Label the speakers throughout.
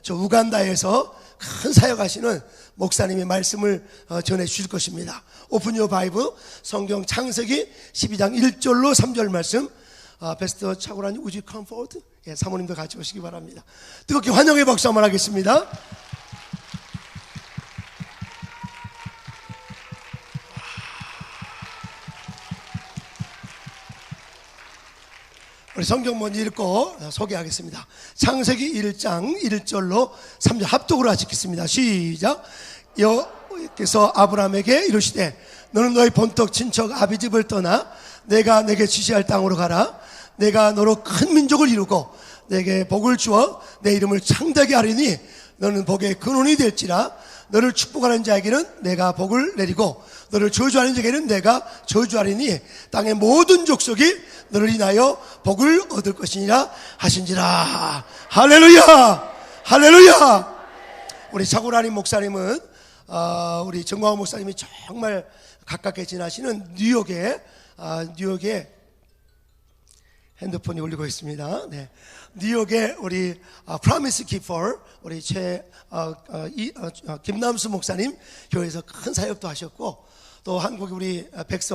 Speaker 1: 저 우간다에서 큰 사역하시는 목사님의 말씀을 전해 주실 것입니다. 오픈 유어 바이블 성경 창세기 12장 1절로 3절 말씀. 베스터 차고라님 우주 컴포트 사모님도 같이 오시기 바랍니다. 뜨겁게 환영의 박수 한번 하겠습니다. 우리 성경 먼저 읽고 소개하겠습니다. 창세기 1장 1절로 3절 합독으로 읽겠습니다. 시작. 여호와께서 아브라함에게 이르시되 너는 너희 본토 친척 아비집을 떠나 내가 내게 지시할 땅으로 가라. 내가 너로 큰 민족을 이루고 내게 복을 주어 내 이름을 창대하게 하리니 너는 복의 근원이 될지라. 너를 축복하는 자에게는 내가 복을 내리고 너를 저주하는 자에게는 내가 저주하리니 땅의 모든 족속이 너를 인하여 복을 얻을 것이니라 하신지라. 할렐루야, 할렐루야. 우리 차고라님 목사님은 우리 정광호 목사님이 정말 가깝게 지나시는 뉴욕에 핸드폰이 울리고 있습니다. 네. 뉴욕에 우리 프라미스 키퍼 우리 김남수 목사님 교회에서 큰 사역도 하셨고, 또 한국에 우리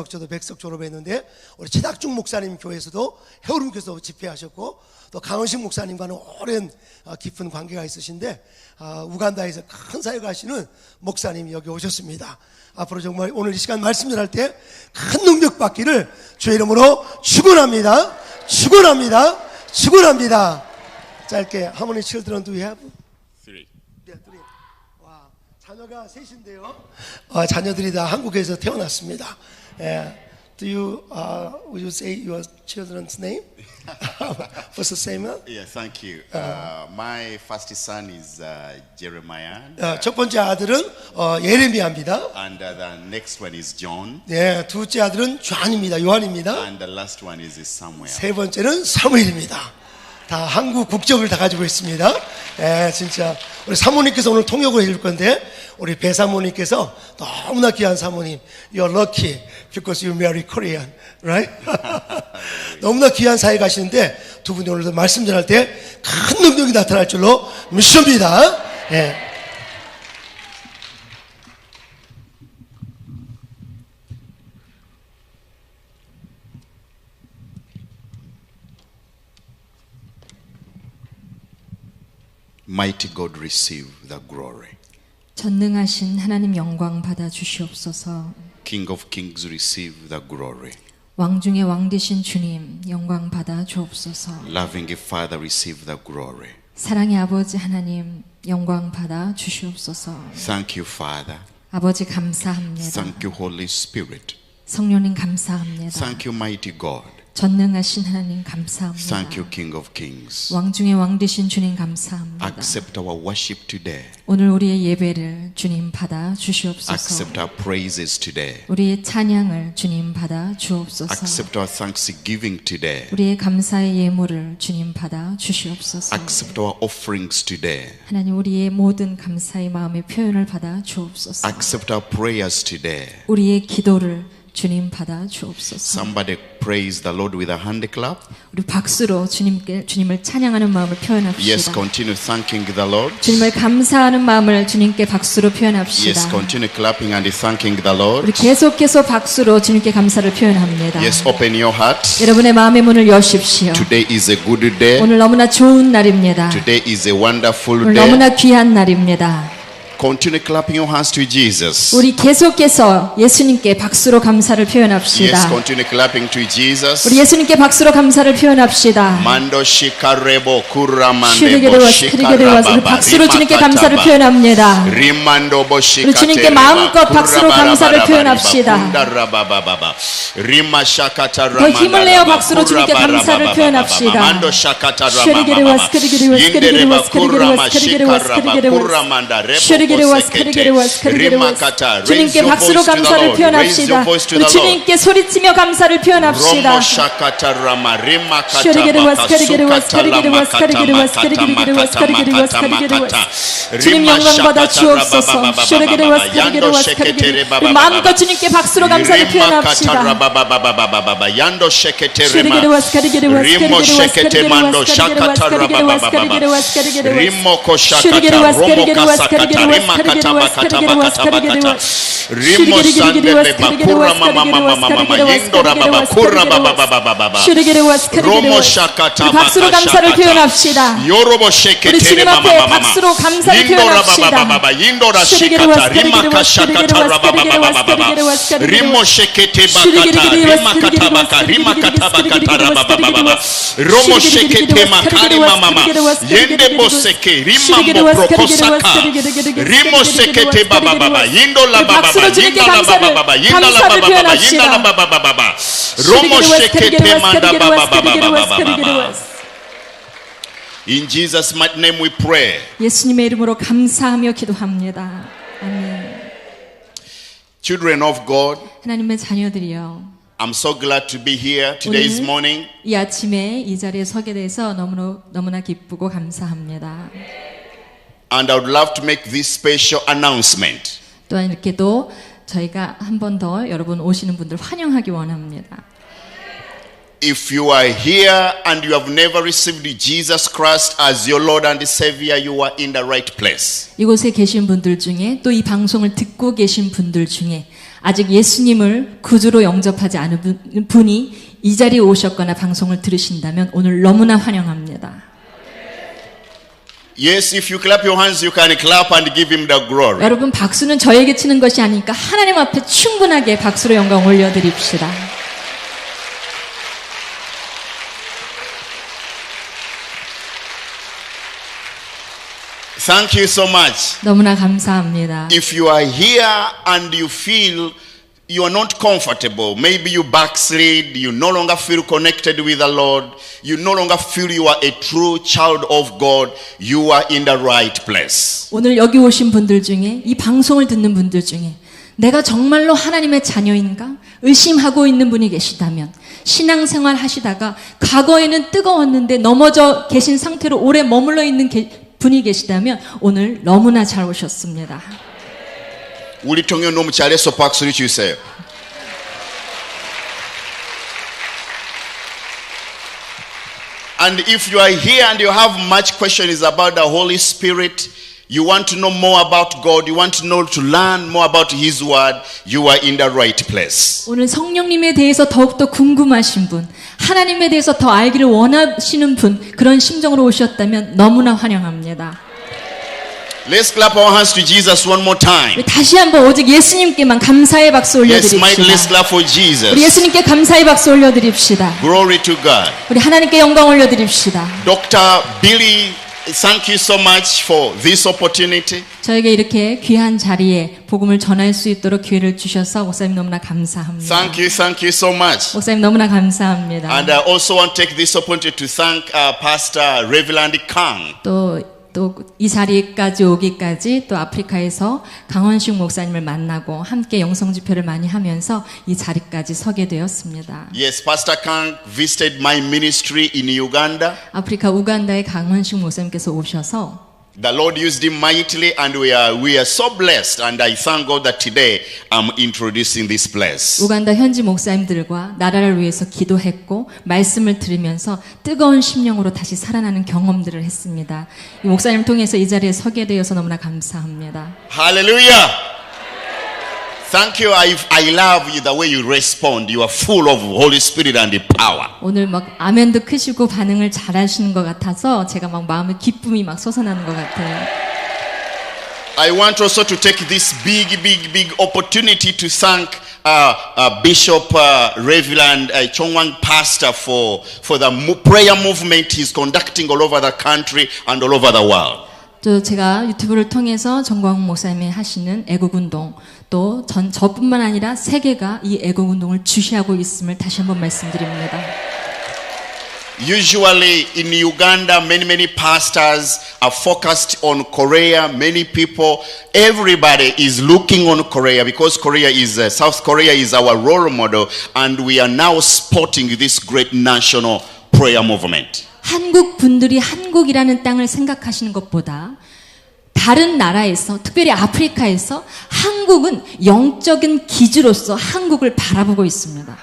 Speaker 1: 저도 백석 졸업했는데 우리 최닥중 목사님 교회에서도 해오름교회에서 집회하셨고, 또 강원식 목사님과는 오랜 깊은 관계가 있으신데 우간다에서 큰 사역하시는 목사님이 여기 오셨습니다. 앞으로 정말 오늘 이 시간 말씀 전할 때 큰 능력 받기를 주의 이름으로 축원합니다. 축원합니다. 축원합니다. 짧게 How many children do you have?
Speaker 2: Three.
Speaker 1: 네, three. 와, 자녀가 셋인데요. 자녀들이 다 한국에서 태어났습니다. Do you will you say your children's name? First Samuel.
Speaker 2: Yeah, thank you. My first son is Jeremiah,
Speaker 1: 첫 번째 아들은 예레미야입니다.
Speaker 2: and the next one is John,
Speaker 1: 네, 둘째 아들은 요한입니다.
Speaker 2: and the last one is Samuel.
Speaker 1: 세 번째는 사무엘입니다. 다 한국 국적을 다 가지고 있습니다. 진짜 우리 사모님께서 오늘 통역을 해줄 건데, 우리 배 사모님께서 너무나 귀한 사모님, You're lucky because you marry Korean, right? 너무나 귀한 사회 가시는데 두 분이 오늘도 말씀 전할 때 큰 능력이 나타날 줄로 믿습니다.
Speaker 2: Mighty God, receive the glory.
Speaker 3: 전능하신 하나님 영광 받아 주시옵소서.
Speaker 2: King of kings, receive the glory.
Speaker 3: 왕 중의 왕 되신 주님 영광 받아 주옵소서.
Speaker 2: Loving Father, receive the glory.
Speaker 3: 사랑의 아버지 하나님 영광 받아 주시옵소서.
Speaker 2: Thank you, Father.
Speaker 3: 아버지 감사합니다.
Speaker 2: Thank you, Holy Spirit.
Speaker 3: 성령님 감사합니다.
Speaker 2: Thank you, mighty God.
Speaker 3: 전능하신 하나님 감사합니다.
Speaker 2: Thank you, King of kings.
Speaker 3: 왕 중의 왕 되신 주님 감사합니다.
Speaker 2: Accept our worship today.
Speaker 3: 오늘 우리의 예배를 주님 받아 주시옵소서.
Speaker 2: Accept our praises today.
Speaker 3: 우리의 찬양을 주님 받아 주옵소서.
Speaker 2: Accept our thanksgiving today.
Speaker 3: 우리의 감사의 예물을 주님 받아 주시옵소서.
Speaker 2: Accept our offerings today.
Speaker 3: 하나님 우리의 모든 감사의 마음의 표현을 받아 주옵소서.
Speaker 2: Accept our prayers today.
Speaker 3: 우리의 기도를 주님 받아 주옵소서.
Speaker 2: Somebody praise the Lord with a hand clap.
Speaker 3: 우리 박수로 주님을 찬양하는 마음을 표현합시다.
Speaker 2: Yes, continue thanking the Lord.
Speaker 3: 주님을 감사하는 마음을 주님께 박수로 표현합시다.
Speaker 2: Yes, continue clapping and thanking the Lord.
Speaker 3: 우리 계속해서 박수로 주님께 감사를 표현합니다.
Speaker 2: Yes, open your heart.
Speaker 3: 여러분의 마음의 문을 여십시오.
Speaker 2: Today is a good day.
Speaker 3: 오늘 너무나 좋은 날입니다.
Speaker 2: Today is a wonderful
Speaker 3: 오늘
Speaker 2: day.
Speaker 3: 너무나 귀한 날입니다.
Speaker 2: Continue clapping your hands to Jesus.
Speaker 3: 우리 계속해서 예수님께 박수로 감사를 표현합시다.
Speaker 2: Yes, continue clapping to Jesus.
Speaker 3: 우리 예수님께 박수로 감사를 표현합시다.
Speaker 2: Mando shikarebo kuramande
Speaker 3: 슈리게르와 스크리게르와 우리 박수로 주님께 감사를 표현합니다.
Speaker 2: rimando boshikate
Speaker 3: 우리 주님께 마음껏 박수로 감사를 표현합시다. 더 힘을 내어 박수로 주님께 감사를 표현합시다. 슈리게르와 스크리게르와 스크리게르와 스크리게르와 스크리게르와 스크리게르와 스크리게르와 주님께 박수로 감사를 표현합시다. 우리 주님께 소리치며 감사를 표현합시다. 주님 영광 받아 주옵소서. 우리 마음껏 주님께 박수로 감사를 표현합시다. 박수로 감사를 표현합시다. 우리 주님 앞에 박수로 감사를 표현합시다. 박수로 주님께 감사를 표현합시다.
Speaker 2: In Jesus' mighty name we pray.
Speaker 3: 예수님의 이름으로 감사하며 기도합니다. 아멘.
Speaker 2: Children of God,
Speaker 3: 하나님의 자녀들이여,
Speaker 2: I'm so glad to be here today's morning.
Speaker 3: 이 아침에 이 자리에 서게 돼서 너무나 기쁘고 감사합니다.
Speaker 2: And I would love to make this special announcement.
Speaker 3: 또한 이렇게 또 저희가 한 번 더 여러분 오시는 분들 환영하기 원합니다.
Speaker 2: If you are here and you have never received Jesus Christ as your Lord and Savior, you are in the right place.
Speaker 3: 이곳에 계신 분들 중에 또 이 방송을 듣고 계신 분들 중에 아직 예수님을 구주로 영접하지 않은 분이 이 자리에 오셨거나 방송을 들으신다면 오늘 너무나 환영합니다.
Speaker 2: Yes, if you clap your hands, you can clap and give him the glory.
Speaker 3: 여러분 박수는 저에게 치는 것이 아니니까 하나님 앞에 충분하게 박수로 영광 올려드립시다.
Speaker 2: Thank you so much.
Speaker 3: 너무나 감사합니다.
Speaker 2: If you are here and you feel you are not comfortable, maybe you backslid, you no longer feel connected with the Lord, you no longer feel you are a true child of God, you are in the right place.
Speaker 3: 오늘 여기 오신 분들 중에 이 방송을 듣는 분들 중에 내가 정말로 하나님의 자녀인가 의심하고 있는 분이 계시다면 신앙생활 하시다가 과거에는 뜨거웠는데 넘어져 계신 상태로 오래 머물러 있는 분이 계시다면 오늘 너무나 잘 오셨습니다.
Speaker 2: 우리 통역 너무 잘해서 박수를 주세요. And if you are here and you have much questions about the Holy Spirit, you want to know more about God, you want to know to learn more about His Word, you are in the right place.
Speaker 3: 오늘 성령님에 대해서 더욱더 궁금하신 분, 하나님에 대해서 더 알기를 원하시는 분, 그런 심정으로 오셨다면 너무나 환영합니다.
Speaker 2: Let's clap our hands to Jesus one more time.
Speaker 3: 다시 한번 오직 예수님께만 감사의 박수
Speaker 2: Yes,
Speaker 3: 올려드립시다.
Speaker 2: let's clap for Jesus.
Speaker 3: 우리 예수님께 감사의 박수 올려드립시다.
Speaker 2: Glory to God.
Speaker 3: 우리 하나님께 영광 올려드립시다.
Speaker 2: Dr. Billy, thank you so much for this opportunity.
Speaker 3: 저에게 이렇게 귀한 자리에 복음을 전할 수 있도록 기회를 주셔서 목사님 너무나 감사합니다.
Speaker 2: Thank you so much.
Speaker 3: 목사님 너무나 감사합니다.
Speaker 2: And I also want to take this opportunity to thank Pastor Reverend Kang.
Speaker 3: 또 이 자리까지 오기까지 또 아프리카에서 강원식 목사님을 만나고 함께 영성 집회를 많이 하면서 이 자리까지 서게 되었습니다.
Speaker 2: Yes, Pastor Kang visited my ministry in Uganda.
Speaker 3: 아프리카 우간다의 강원식 목사님께서 오셔서
Speaker 2: The Lord used him mightily, and we are so blessed. And I thank God that today I'm introducing this place.
Speaker 3: 우간다 현지 목사님들과 나라를 위해서 기도했고 말씀을 들으면서 뜨거운 심령으로 다시 살아나는 경험들을 했습니다. 이 목사님을 통해서 이 자리에 서게 되어서 너무나 감사합니다.
Speaker 2: Hallelujah! Thank you. I love you the way you respond. You are full of Holy Spirit and power.
Speaker 3: 오늘 막 아멘도 크시고 반응을 잘하시는 것 같아서 제가 막 마음에 기쁨이 막 솟아나는 것 같아요.
Speaker 2: I want also to take this big opportunity to thank Bishop Reverend Chongwang Pastor for the prayer movement he's conducting all over the country and all over the world.
Speaker 3: 또 제가 유튜브를 통해서 정광훈 목사님이 하시는 애국운동 또 저뿐만 아니라 세계가 이 애국운동을 주시하고 있음을 다시 한번 말씀드립니다.
Speaker 2: Usually in Uganda, many pastors are focused on Korea. Many people, everybody is looking on Korea because Korea is, South Korea is our role model, and we are now spotting this great national prayer movement.
Speaker 3: 한국 분들이 한국이라는 땅을 생각하시는 것보다 다른 나라에서, 특별히 아프리카에서 한국은 영적인 기주로서 한국을 바라보고 있습니다.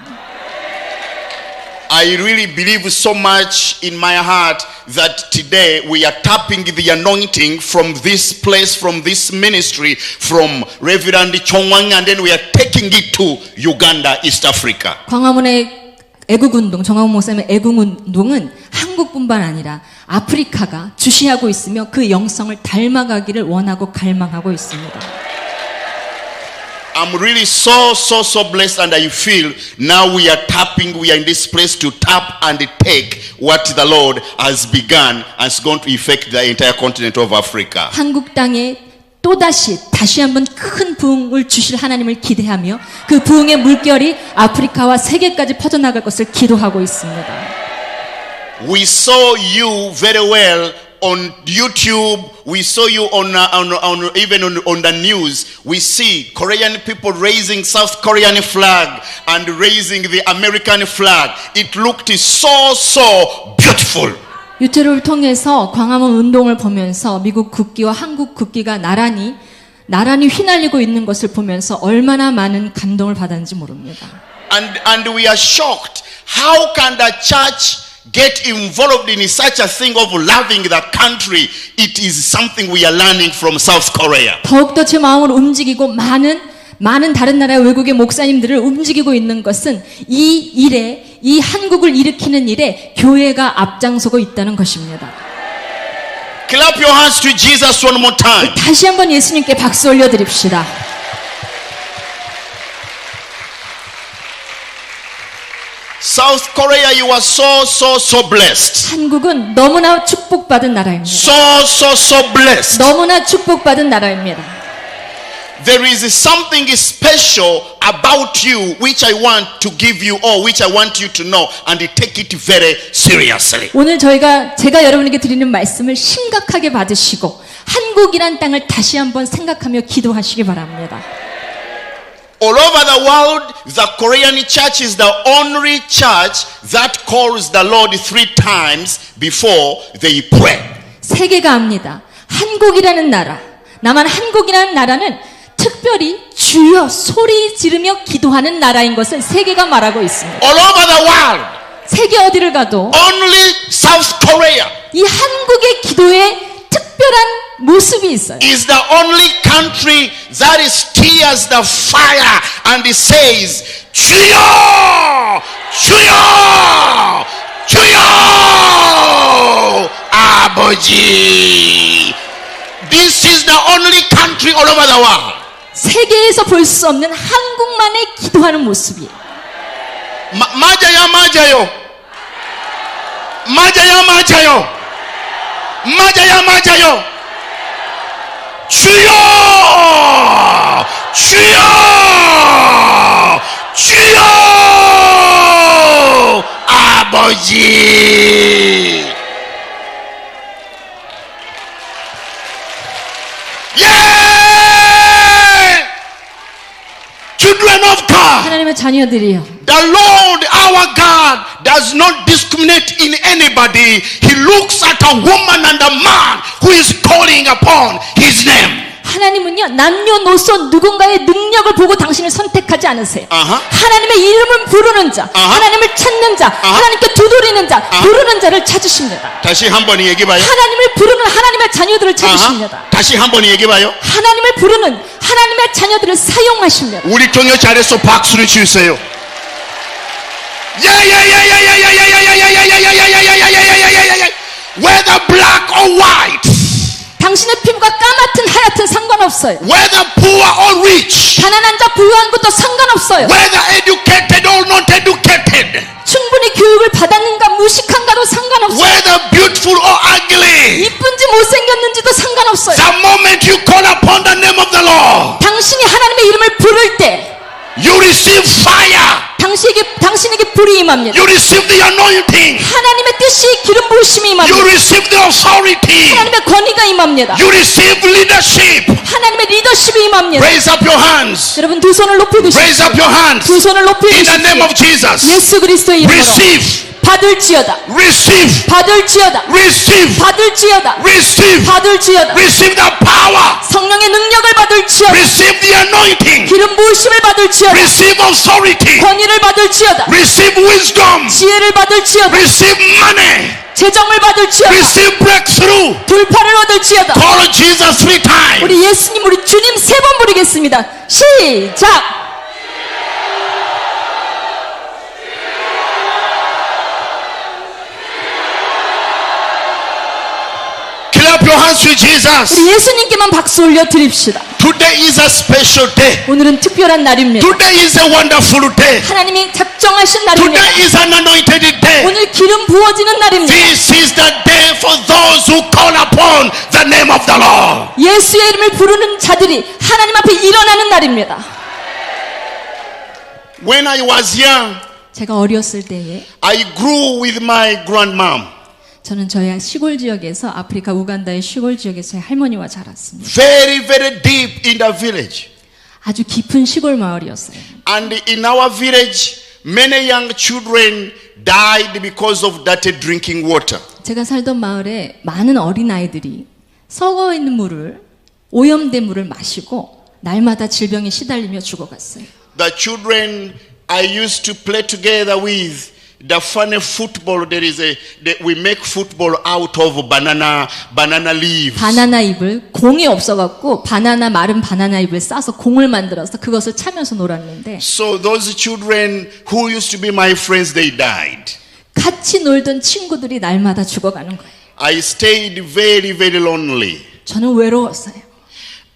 Speaker 2: I really believe so much in my heart that today we are tapping the anointing from this place, from this ministry, from Reverend Chongwang, and then we are taking it to Uganda, East Africa.
Speaker 3: 광화문의 애국운동, 정황훈 목사님의 애국운동은 한국뿐만 아니라 아프리카가 주시하고 있으며 그 영성을 닮아가기를 원하고 갈망하고 있습니다.
Speaker 2: I'm really so blessed, and I feel now we are in this place to tap and take what the Lord has begun and is going to affect the entire continent of Africa.
Speaker 3: 한국 땅에 다시 한번 큰 부흥을 주실 하나님을 기대하며 그 부흥의 물결이 아프리카와 세계까지 퍼져나갈 것을 기도하고 있습니다.
Speaker 2: We saw you very well on YouTube. We saw you even on the news. We see Korean people raising South Korean flag and raising the American flag. It looked so beautiful.
Speaker 3: 유튜브를 통해서 광화문 운동을 보면서 미국 국기와 한국 국기가 나란히 휘날리고 있는 것을 보면서 얼마나 많은 감동을 받았는지 모릅니다.
Speaker 2: And we are shocked. How can the church get involved in such a thing of loving the country? It is something we are learning from South Korea.
Speaker 3: 더욱더 제 마음을 움직이고 많은 다른 나라의 외국의 목사님들을 움직이고 있는 것은 이 한국을 일으키는 일에 교회가 앞장서고 있다는 것입니다.
Speaker 2: Clap your hands to Jesus one more time.
Speaker 3: 다시 한번 예수님께 박수 올려드립시다.
Speaker 2: South Korea, you are so blessed.
Speaker 3: 한국은 너무나 축복받은 나라입니다.
Speaker 2: So blessed.
Speaker 3: 너무나 축복받은 나라입니다.
Speaker 2: There is something special about you which I want to give you, or which I want you to know, and take it very seriously.
Speaker 3: 오늘 제가 여러분에게 드리는 말씀을 심각하게 받으시고 한국이란 땅을 다시 한번 생각하며 기도하시기 바랍니다.
Speaker 2: All over the world, the Korean church is the only church that calls the Lord 3 times before they pray.
Speaker 3: 세계가 압니다. 한국이라는 나라, 나만 한국이라는 나라는 특별히 주여 소리 지르며 기도하는 나라인 것을 세계가 말하고 있습니다.
Speaker 2: All over the world,
Speaker 3: 세계 어디를 가도
Speaker 2: only South Korea
Speaker 3: 이 한국의 기도에 특별한 모습이 있어요.
Speaker 2: is the only country that stirs the fire and says, 주여! 주여! 주여! 아버지! This is the only country all over the world.
Speaker 3: 세계에서 볼 수 없는 한국만의 기도하는 모습이에요.
Speaker 2: 맞아요. 주여! 주여! 주여! 아버지! Children of God,
Speaker 3: 하나님의 자녀들이요.
Speaker 2: the Lord our God does not discriminate in anybody. He looks at a woman and a man who is calling upon His name.
Speaker 3: 하나님은요 남녀노소 누군가의 능력을 보고 당신을 선택하지 않으세요. 하나님의 이름을 부르는 자, 하나님을 찾는 자, 하나님께 두드리는 자, 부르는 자를 찾으십니다.
Speaker 2: 다시 한번 얘기해봐요.
Speaker 3: 하나님을 부르는 하나님의 자녀들을 찾으십니다.
Speaker 2: 다시 한번 얘기해봐요.
Speaker 3: 하나님을 부르는 하나님의 자녀들을 사용하십니다.
Speaker 2: 우리 경여 잘해서 박수를 주세요. Whether black or white,
Speaker 3: 당신의 피부가 까맣든 하얗든 상관없어요.
Speaker 2: whether poor or rich,
Speaker 3: 가난한 자 부유한 것도 상관없어요.
Speaker 2: whether educated or not educated,
Speaker 3: 충분히 교육을 받았는가 무식한가도 상관없어요.
Speaker 2: whether beautiful or ugly,
Speaker 3: 이쁜지 못생겼는지도 상관없어요.
Speaker 2: the moment you call upon the name of the Lord,
Speaker 3: 당신이 하나님의 이름을 부를 때
Speaker 2: you receive fire,
Speaker 3: 당신에게 불이 임합니다.
Speaker 2: you receive the anointing,
Speaker 3: 하나님의 반드시 기름 부으심이
Speaker 2: You
Speaker 3: 임합니다.
Speaker 2: receive the authority.
Speaker 3: 하나님의 권위가 임합니다.
Speaker 2: You receive leadership.
Speaker 3: 하나님의 리더십이 임합니다.
Speaker 2: Raise up your hands.
Speaker 3: 여러분 두 손을 높이 드십시오.
Speaker 2: Raise up your hands.
Speaker 3: 두 손을 높이
Speaker 2: In the name of
Speaker 3: 드십시오.
Speaker 2: Jesus.
Speaker 3: 예수 그리스도의 이름으로
Speaker 2: Receive.
Speaker 3: 받을지어다.
Speaker 2: Receive.
Speaker 3: 받을지어다.
Speaker 2: Receive.
Speaker 3: 받을지어다.
Speaker 2: Receive.
Speaker 3: 받을지어다.
Speaker 2: Receive the power.
Speaker 3: 성령의 능력을 받을지어다.
Speaker 2: Receive the anointing.
Speaker 3: 기름 부으심을 받을지어다.
Speaker 2: Receive authority.
Speaker 3: 권위를 받을지어다.
Speaker 2: Receive wisdom.
Speaker 3: 지혜를 받을지어다.
Speaker 2: Receive money.
Speaker 3: 재정을 받을지어다.
Speaker 2: Receive breakthrough.
Speaker 3: 돌파를 얻을지어다.
Speaker 2: Call Jesus 3 times.
Speaker 3: 우리 예수님 우리 주님 3번 부르겠습니다. 시작.
Speaker 2: Clap your hands to Jesus.
Speaker 3: 우리 예수님께만 박수 올려 드립시다.
Speaker 2: Today is a special day.
Speaker 3: 오늘은 특별한 날입니다.
Speaker 2: Today is a wonderful day.
Speaker 3: 하나님이 작정하신 날입니다.
Speaker 2: Today is an anointed day.
Speaker 3: 오늘 기름 부어지는 날입니다.
Speaker 2: This is the day for those who call upon the name of the Lord.
Speaker 3: 예수의 이름을 부르는 자들이 하나님 앞에 일어나는 날입니다.
Speaker 2: When I was young,
Speaker 3: 제가 어렸을 때에
Speaker 2: I grew with my grandmom.
Speaker 3: 저는 저희 시골 지역에서 아프리카 우간다의 시골 지역에서의 할머니와 자랐습니다.
Speaker 2: Very, very deep in the village.
Speaker 3: 아주 깊은 시골 마을이었어요.
Speaker 2: And in our village, many young children died because of dirty drinking water.
Speaker 3: 제가 살던 마을에 많은 어린아이들이 썩어 있는 물을, 오염된 물을 마시고 날마다 질병에 시달리며 죽어갔어요.
Speaker 2: The children I used to play together with, the funny football, we make football out of banana leaves.
Speaker 3: 바나나 잎을, 공이 없어갖고 마른 바나나 잎을 싸서 공을 만들어서 그것을 차면서 놀았는데
Speaker 2: So those children who used to be my friends, they died.
Speaker 3: 같이 놀던 친구들이 날마다 죽어가는 거예요.
Speaker 2: I stayed very, very lonely.
Speaker 3: 저는 외로웠어요.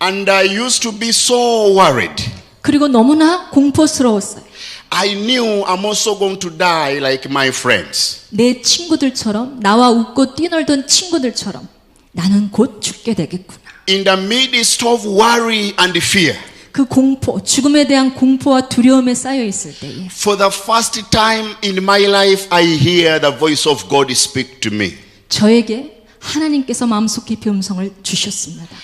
Speaker 2: And I used to be so worried.
Speaker 3: 그리고 너무나 공포스러웠어요.
Speaker 2: I knew I'm also going to die like my friends.
Speaker 3: 내 친구들처럼, 나와 웃고 뛰놀던 친구들처럼 나는 곧 죽게 되겠구나.
Speaker 2: In the midst of worry and fear,
Speaker 3: 그 공포, 죽음에 대한 공포와 두려움에 쌓여 있을 때에
Speaker 2: for the first time in my life, I hear the voice of God speak to me.
Speaker 3: 저에게 하나님께서 마음속 깊이 음성을 주셨습니다.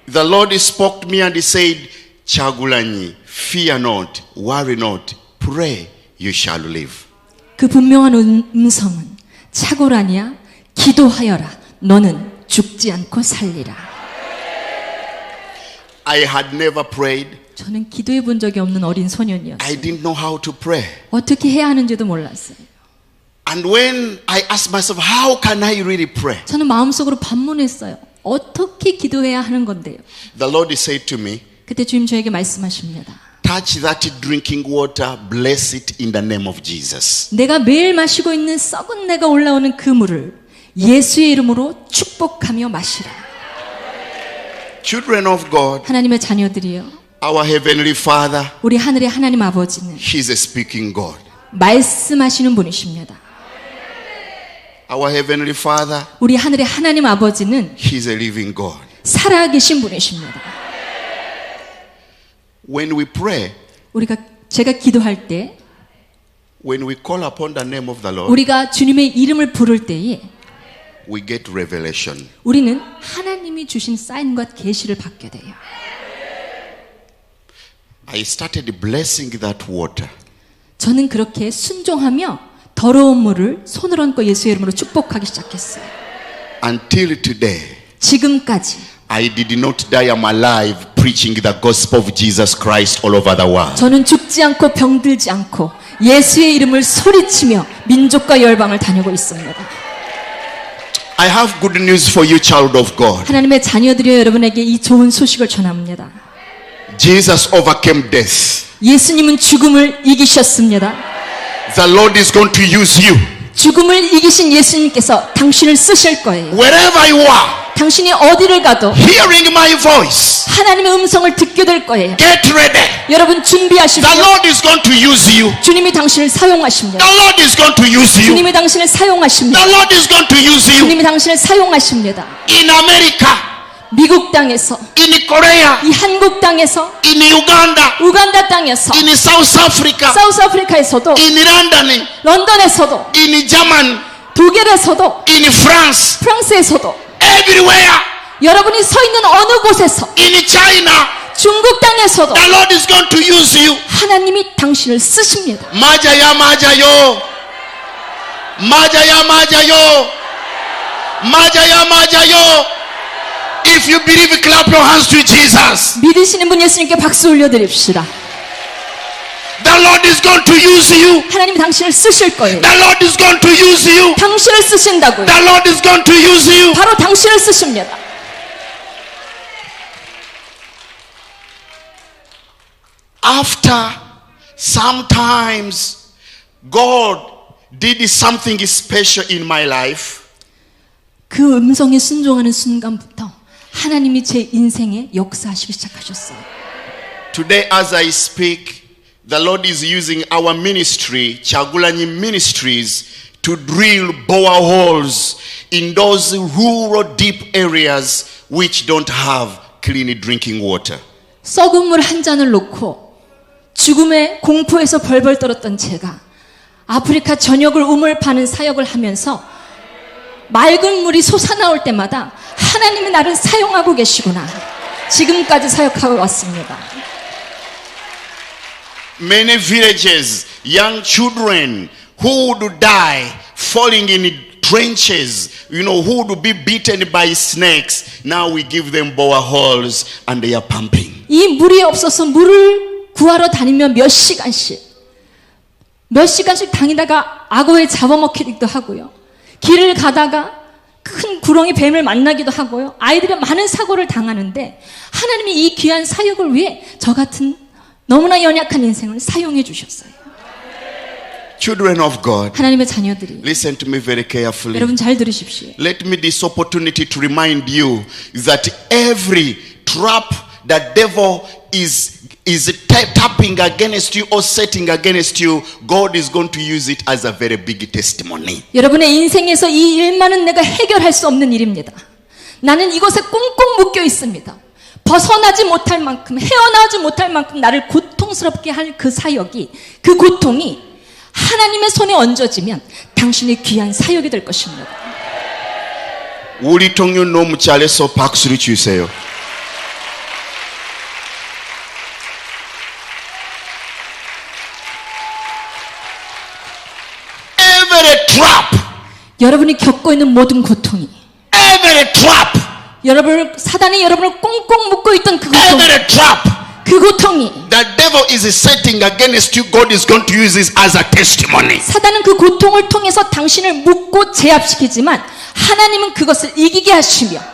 Speaker 2: The Lord spoke to me and he said, Chagulanyi, fear not, worry not, pray, you shall live.
Speaker 3: 그 분명한 음성은 차고라니야, 기도하여라, 너는 죽지 않고 살리라.
Speaker 2: I had never prayed.
Speaker 3: 저는 기도해 본 적이 없는 어린 소년이었어요.
Speaker 2: I didn't know how to pray.
Speaker 3: 어떻게 해야 하는지도 몰랐어요.
Speaker 2: And when I asked myself, how can I really pray?
Speaker 3: 저는 마음속으로 반문했어요. 어떻게 기도해야 하는 건데요.
Speaker 2: The Lord said to me,
Speaker 3: 그때 주님 저에게 말씀하십니다.
Speaker 2: touch that drinking water, bless it in the name of Jesus.
Speaker 3: 내가 매일 마시고 있는 썩은 내가 올라오는 그 물을 예수의 이름으로 축복하며 마시라.
Speaker 2: Children of God,
Speaker 3: 하나님의 자녀들이여,
Speaker 2: our Heavenly Father,
Speaker 3: 우리 하늘의 하나님 아버지는
Speaker 2: He's a speaking God.
Speaker 3: 말씀하시는 분이십니다.
Speaker 2: Our Heavenly Father,
Speaker 3: 우리 하늘의 하나님 아버지는
Speaker 2: He's a living God.
Speaker 3: 살아계신 분이십니다.
Speaker 2: When we pray,
Speaker 3: 제가 기도할 때,
Speaker 2: when we call upon the name of the Lord,
Speaker 3: 우리가 주님의 이름을 부를 때에
Speaker 2: we get revelation.
Speaker 3: 우리는 하나님이 주신 사인과 계시를 받게 돼요.
Speaker 2: I started blessing that water.
Speaker 3: 저는 그렇게 순종하며 더러운 물을 손을 얹고 예수의 이름으로 축복하기 시작했어요.
Speaker 2: Until today,
Speaker 3: 지금까지
Speaker 2: I did not die. I'm alive preaching the gospel of Jesus Christ all over the world.
Speaker 3: 저는 죽지 않고 병들지 않고 예수의 이름을 소리치며 민족과 열방을 다니고 있습니다.
Speaker 2: I have good news for you, child of God.
Speaker 3: 하나님의 자녀들이여, 여러분에게 이 좋은 소식을 전합니다.
Speaker 2: Jesus overcame death.
Speaker 3: 예수님은 죽음을 이기셨습니다.
Speaker 2: The Lord is going to use you.
Speaker 3: 죽음을 이기신 예수님께서 당신을 쓰실 거예요.
Speaker 2: Wherever you are,
Speaker 3: 당신이 어디를 가도
Speaker 2: hearing my voice,
Speaker 3: 하나님의 음성을 듣게 될 거예요.
Speaker 2: get ready.
Speaker 3: 여러분 준비하십시오.
Speaker 2: The Lord is going to use you.
Speaker 3: 주님이 당신을 사용하십니다.
Speaker 2: The Lord is going to use you.
Speaker 3: 주님이 당신을 사용하십니다.
Speaker 2: The Lord is going to use you.
Speaker 3: 주님이 당신을 사용하십니다.
Speaker 2: In America,
Speaker 3: 미국 땅에서,
Speaker 2: in Korea,
Speaker 3: 이 한국 땅에서,
Speaker 2: in Uganda,
Speaker 3: 우간다 땅에서,
Speaker 2: in South Africa,
Speaker 3: 사우스 아프리카에서도,
Speaker 2: in London,
Speaker 3: 런던에서도,
Speaker 2: in Germany,
Speaker 3: 독일에서도
Speaker 2: in France,
Speaker 3: 프랑스에서도
Speaker 2: everywhere,
Speaker 3: 여러분이 서 있는 어느 곳에서
Speaker 2: in China,
Speaker 3: 중국 땅에서도
Speaker 2: the Lord is going to use you.
Speaker 3: 하나님이 당신을 쓰십니다.
Speaker 2: 맞아요, 맞아요. 맞아요, 맞아요. 맞아요, 맞아요. If you believe, clap your hands to Jesus.
Speaker 3: 믿으시는 분 예수님께 박수 올려드립시다.
Speaker 2: The Lord is going to use you.
Speaker 3: 하나님이 당신을 쓰실 거예요.
Speaker 2: The Lord is going to use you.
Speaker 3: 당신을 쓰신다고요.
Speaker 2: The Lord is going to use you.
Speaker 3: 바로 당신을 쓰십니다.
Speaker 2: After sometimes God did something special in my life,
Speaker 3: 그 음성에 순종하는 순간부터 하나님이 제 인생에 역사하시기 시작하셨어요.
Speaker 2: today as I speak, the Lord is using our ministry, Chagulani Ministries, to drill boreholes in those rural deep areas which don't have clean drinking water.
Speaker 3: 썩은 물 한 잔을 놓고 죽음의 공포에서 벌벌 떨었던 제가 아프리카 전역을 우물 파는 사역을 하면서 맑은 물이 솟아나올 때마다 하나님이 나를 사용하고 계시구나. 지금까지 사역하고 왔습니다.
Speaker 2: Many villages, young children who would die falling in trenches, who would be beaten by snakes. Now we give them boreholes and they are pumping.
Speaker 3: 이 물이 없어서 물을 구하러 다니면 몇 시간씩 다니다가 악어에 잡아먹히기도 하고요. 길을 가다가 큰 구렁이 뱀을 만나기도 하고요. 아이들이 많은 사고를 당하는데 하나님이 이 귀한 사역을 위해 저 같은 너무나 연약한 인생을 사용해 주셨어요.
Speaker 2: Children of God,
Speaker 3: 하나님의 자녀들이
Speaker 2: listen to me very carefully.
Speaker 3: 여러분 잘 들으십시오.
Speaker 2: Let me this opportunity to remind you that every trap the devil is tapping against you or setting against you, God is going to use it as a very big testimony.
Speaker 3: 여러분의 인생에서 이 일만은 내가 해결할 수 없는 일입니다. 나는 이것에 꽁꽁 묶여 있습니다. 벗어나지 못할 만큼, 헤어나오지 못할 만큼 나를 고통스럽게 할 그 사역이, 그 고통이 하나님의 손에 얹어지면 당신의 귀한 사역이 될 것입니다.
Speaker 2: 우리 동료 너무 잘해서 박수를 주세요. Every trap,
Speaker 3: 여러분이 겪고 있는 모든 고통이,
Speaker 2: every trap,
Speaker 3: 사단이 여러분을 꽁꽁 묶고 있던 그 고통,
Speaker 2: every trap
Speaker 3: 그 고통이
Speaker 2: the devil is setting against you, God is going to use this as a testimony.
Speaker 3: 사단은 그 고통을 통해서 당신을 묶고 제압시키지만 하나님은 그것을 이기게 하시며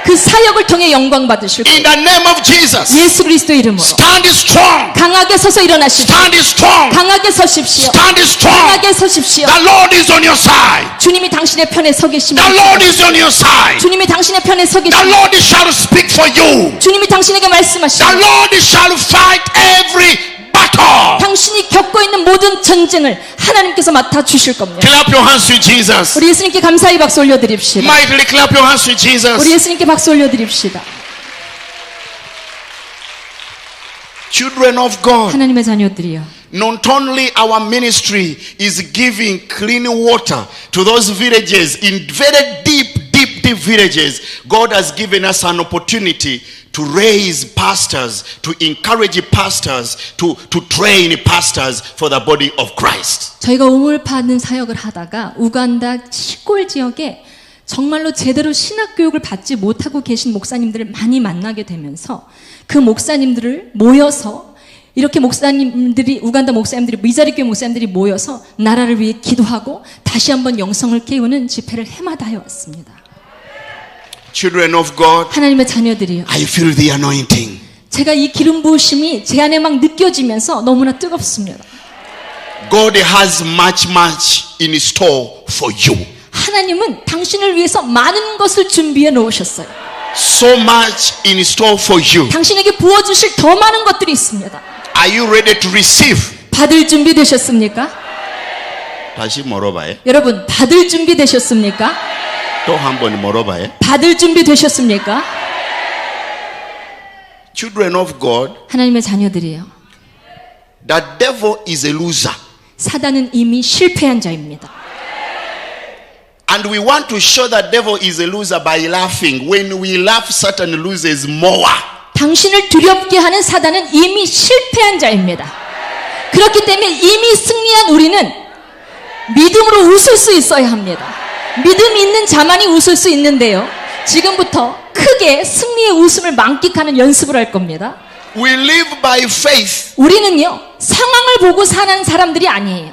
Speaker 3: 그 사역을 통해 영광 받으실
Speaker 2: In
Speaker 3: 거예요.
Speaker 2: the name of Jesus,
Speaker 3: 예수 그리스도 이름으로
Speaker 2: stand strong,
Speaker 3: 강하게 서서 일어나십시오.
Speaker 2: stand strong,
Speaker 3: 강하게 서십시오.
Speaker 2: stand strong.
Speaker 3: 강하게 서십시오.
Speaker 2: The Lord is on your side.
Speaker 3: 주님이 당신의 편에 서 계십니다.
Speaker 2: The Lord is on your side.
Speaker 3: 주님이 당신의 편에 서
Speaker 2: The
Speaker 3: 계십니다.
Speaker 2: Lord shall speak for you.
Speaker 3: 주님이 당신에게
Speaker 2: The
Speaker 3: 말씀하십니다.
Speaker 2: Lord shall fight every battle.
Speaker 3: 당신이 겪고 있는 모든 전쟁을 하나님께서 맡아 주실 겁니다.
Speaker 2: Clap your hands to Jesus.
Speaker 3: 우리 예수님께 감사의 박수 올려드립시다.
Speaker 2: Mightily clap your hands to
Speaker 3: 우리
Speaker 2: Jesus.
Speaker 3: 예수님께 박수 올려드립시다.
Speaker 2: Children of God,
Speaker 3: 하나님의 자녀들이여,
Speaker 2: not only our ministry is giving clean water to those villages in very deep villages, God has given us an opportunity to raise pastors, to encourage pastors, to train pastors for the body of Christ.
Speaker 3: 저희가 우물 파는 사역을 하다가 우간다 시골 지역에 정말로 제대로 신학 교육을 받지 못하고 계신 목사님들을 많이 만나게 되면서 그 목사님들을 모여서 이렇게 목사님들이 우간다 목사님들이 미자리 교회 목사님들이 모여서 나라를 위해 기도하고 다시 한번 영성을 깨우는 집회를 해마다 해왔습니다.
Speaker 2: Children of God,
Speaker 3: 하나님의 자녀들이요,
Speaker 2: I feel the anointing.
Speaker 3: 제가 이 기름 부으심이 제 안에 막 느껴지면서 너무나 뜨겁습니다.
Speaker 2: God has much in store for you.
Speaker 3: 하나님은 당신을 위해서 많은 것을 준비해 놓으셨어요.
Speaker 2: So much in store for you.
Speaker 3: 당신에게 부어주실 더 많은 것들이 있습니다.
Speaker 2: Are you ready to receive?
Speaker 3: 받을 준비 되셨습니까?
Speaker 2: 다시 물어봐요.
Speaker 3: 여러분, 받을 준비 되셨습니까?
Speaker 2: 또 한 번 물어봐요.
Speaker 3: 받을 준비 되셨습니까?
Speaker 2: Children of God,
Speaker 3: 하나님의 자녀들이에요.
Speaker 2: the devil is a loser.
Speaker 3: 사단은 이미 실패한 자입니다.
Speaker 2: And we want to show that devil is a loser by laughing. When we laugh, Satan loses more.
Speaker 3: 당신을 두렵게 하는 사단은 이미 실패한 자입니다. 그렇기 때문에 이미 승리한 우리는 믿음으로 웃을 수 있어야 합니다. 믿음 있는 자만이 웃을 수 있는데요. 지금부터 크게 승리의 웃음을 만끽하는 연습을 할 겁니다.
Speaker 2: We live by faith.
Speaker 3: 우리는요, 상황을 보고 사는 사람들이 아니에요.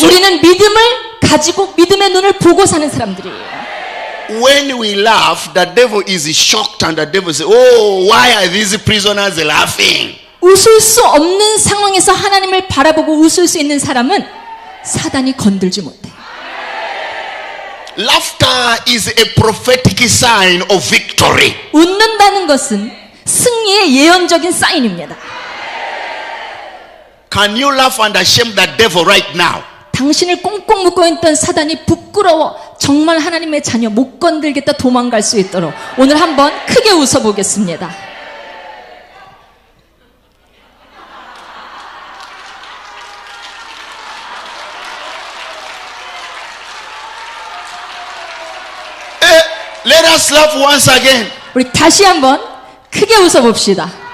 Speaker 3: 우리는 믿음을 가지고 믿음의 눈을 보고 사는 사람들이에요.
Speaker 2: When we laugh, the devil is shocked and the devil says, oh, why are these prisoners laughing?
Speaker 3: 웃을 수 없는 상황에서 하나님을 바라보고 웃을 수 있는 사람은 사단이 건들지 못해요.
Speaker 2: Laughter is a prophetic sign of victory.
Speaker 3: 웃는다는 것은 승리의 예언적인 사인입니다.
Speaker 2: Can you laugh and shame the devil right now?
Speaker 3: 당신을 꽁꽁 묶고 있던 사단이 부끄러워 정말 하나님의 자녀 못 건들겠다 도망갈 수 있도록 오늘 한번 크게 웃어보겠습니다.
Speaker 2: Let us laugh once again.
Speaker 3: 우리 다시 한번 크게 웃어봅시다.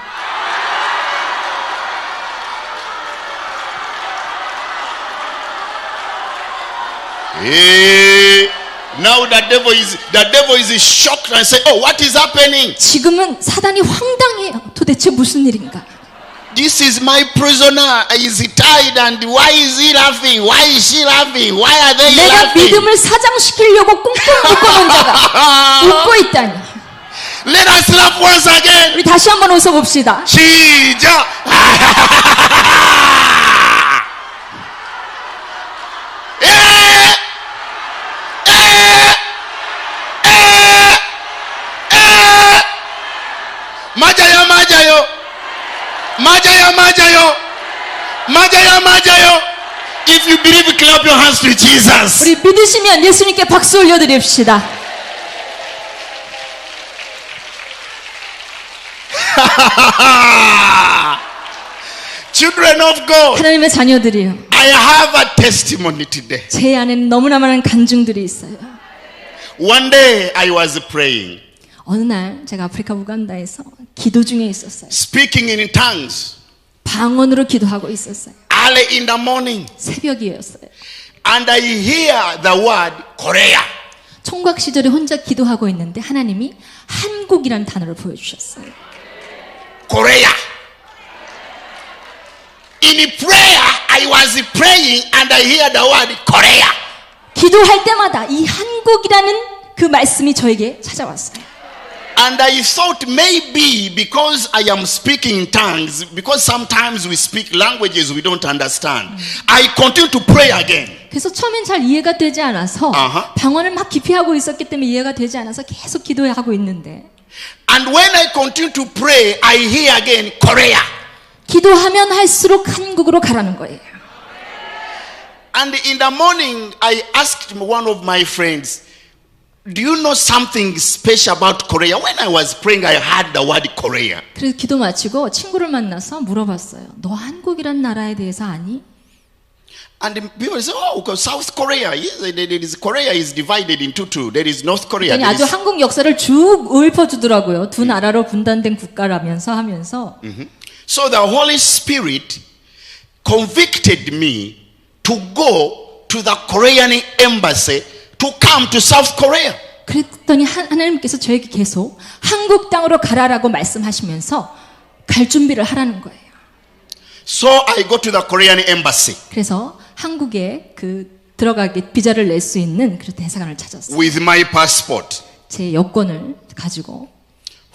Speaker 2: Now the devil is shocked and say, oh, what is happening?
Speaker 3: 지금은 사단이 황당해요. 도대체 무슨 일인가?
Speaker 2: This is my prisoner. Is he tied and why is he laughing? Why is she laughing? Why are they
Speaker 3: 내가
Speaker 2: laughing?
Speaker 3: 믿음을 사장시키려고 꽁꽁 묶어놓은 자가 웃고 있다니.
Speaker 2: Let us laugh once again.
Speaker 3: 우리 다시 한번 웃어봅시다.
Speaker 2: 시작. 맞아요. If you believe, clap your hands to Jesus.
Speaker 3: 우리 믿으시면 예수님께 박수 올려드립시다.
Speaker 2: Children of God,
Speaker 3: 하나님의 자녀들이요.
Speaker 2: I have a testimony today.
Speaker 3: 제 안에는 너무나 많은 간증들이 있어요.
Speaker 2: One day I was praying,
Speaker 3: 어느 날 제가 아프리카 우간다에서 기도 중에 있었어요.
Speaker 2: speaking in tongues,
Speaker 3: 방언으로 기도하고 있었어요.
Speaker 2: early in the morning,
Speaker 3: 새벽이었어요.
Speaker 2: and I hear the word Korea.
Speaker 3: 총각 시절에 혼자 기도하고 있는데 하나님이 한국이라는 단어를 보여주셨어요.
Speaker 2: Korea. In prayer, I was praying and I hear the word Korea.
Speaker 3: 기도할 때마다 이 한국이라는 그 말씀이 저에게 찾아왔어요.
Speaker 2: And I thought maybe because I am speaking in tongues, because sometimes we speak languages we don't understand, I continue to pray again.
Speaker 3: 그래서 처음엔 잘 이해가 되지 않아서
Speaker 2: 아하.
Speaker 3: 방언을 막 깊이 하고 있었기 때문에 이해가 되지 않아서 계속 기도하고 있는데
Speaker 2: And when I continue to pray, I hear again Korea.
Speaker 3: 기도하면 할수록 한국으로 가라는 거예요.
Speaker 2: And in the morning, I asked one of my friends, do you know something special about Korea? When I was praying, I heard the word Korea.
Speaker 3: 그래서 기도 마치고 친구를 만나서 물어봤어요. 너 한국이란 나라에 대해서 아니?
Speaker 2: And people say, oh, because South Korea, yes, Korea is divided into two. There is North Korea.
Speaker 3: 그러니까 아주 한국 역사를 쭉 읊어주더라고요. 두 나라로 분단된 국가라면서 하면서.
Speaker 2: So the Holy Spirit convicted me to go to the Korean embassy to come to South Korea.
Speaker 3: 그랬더니 하나님께서 저에게 계속 한국 땅으로 가라라고 말씀하시면서 갈 준비를 하라는 거예요.
Speaker 2: So I go to the Korean embassy
Speaker 3: 그래서 한국에 그 들어가기 비자를 낼 수 있는 그 대사관을 찾았어요.
Speaker 2: with my passport.
Speaker 3: 제 여권을 가지고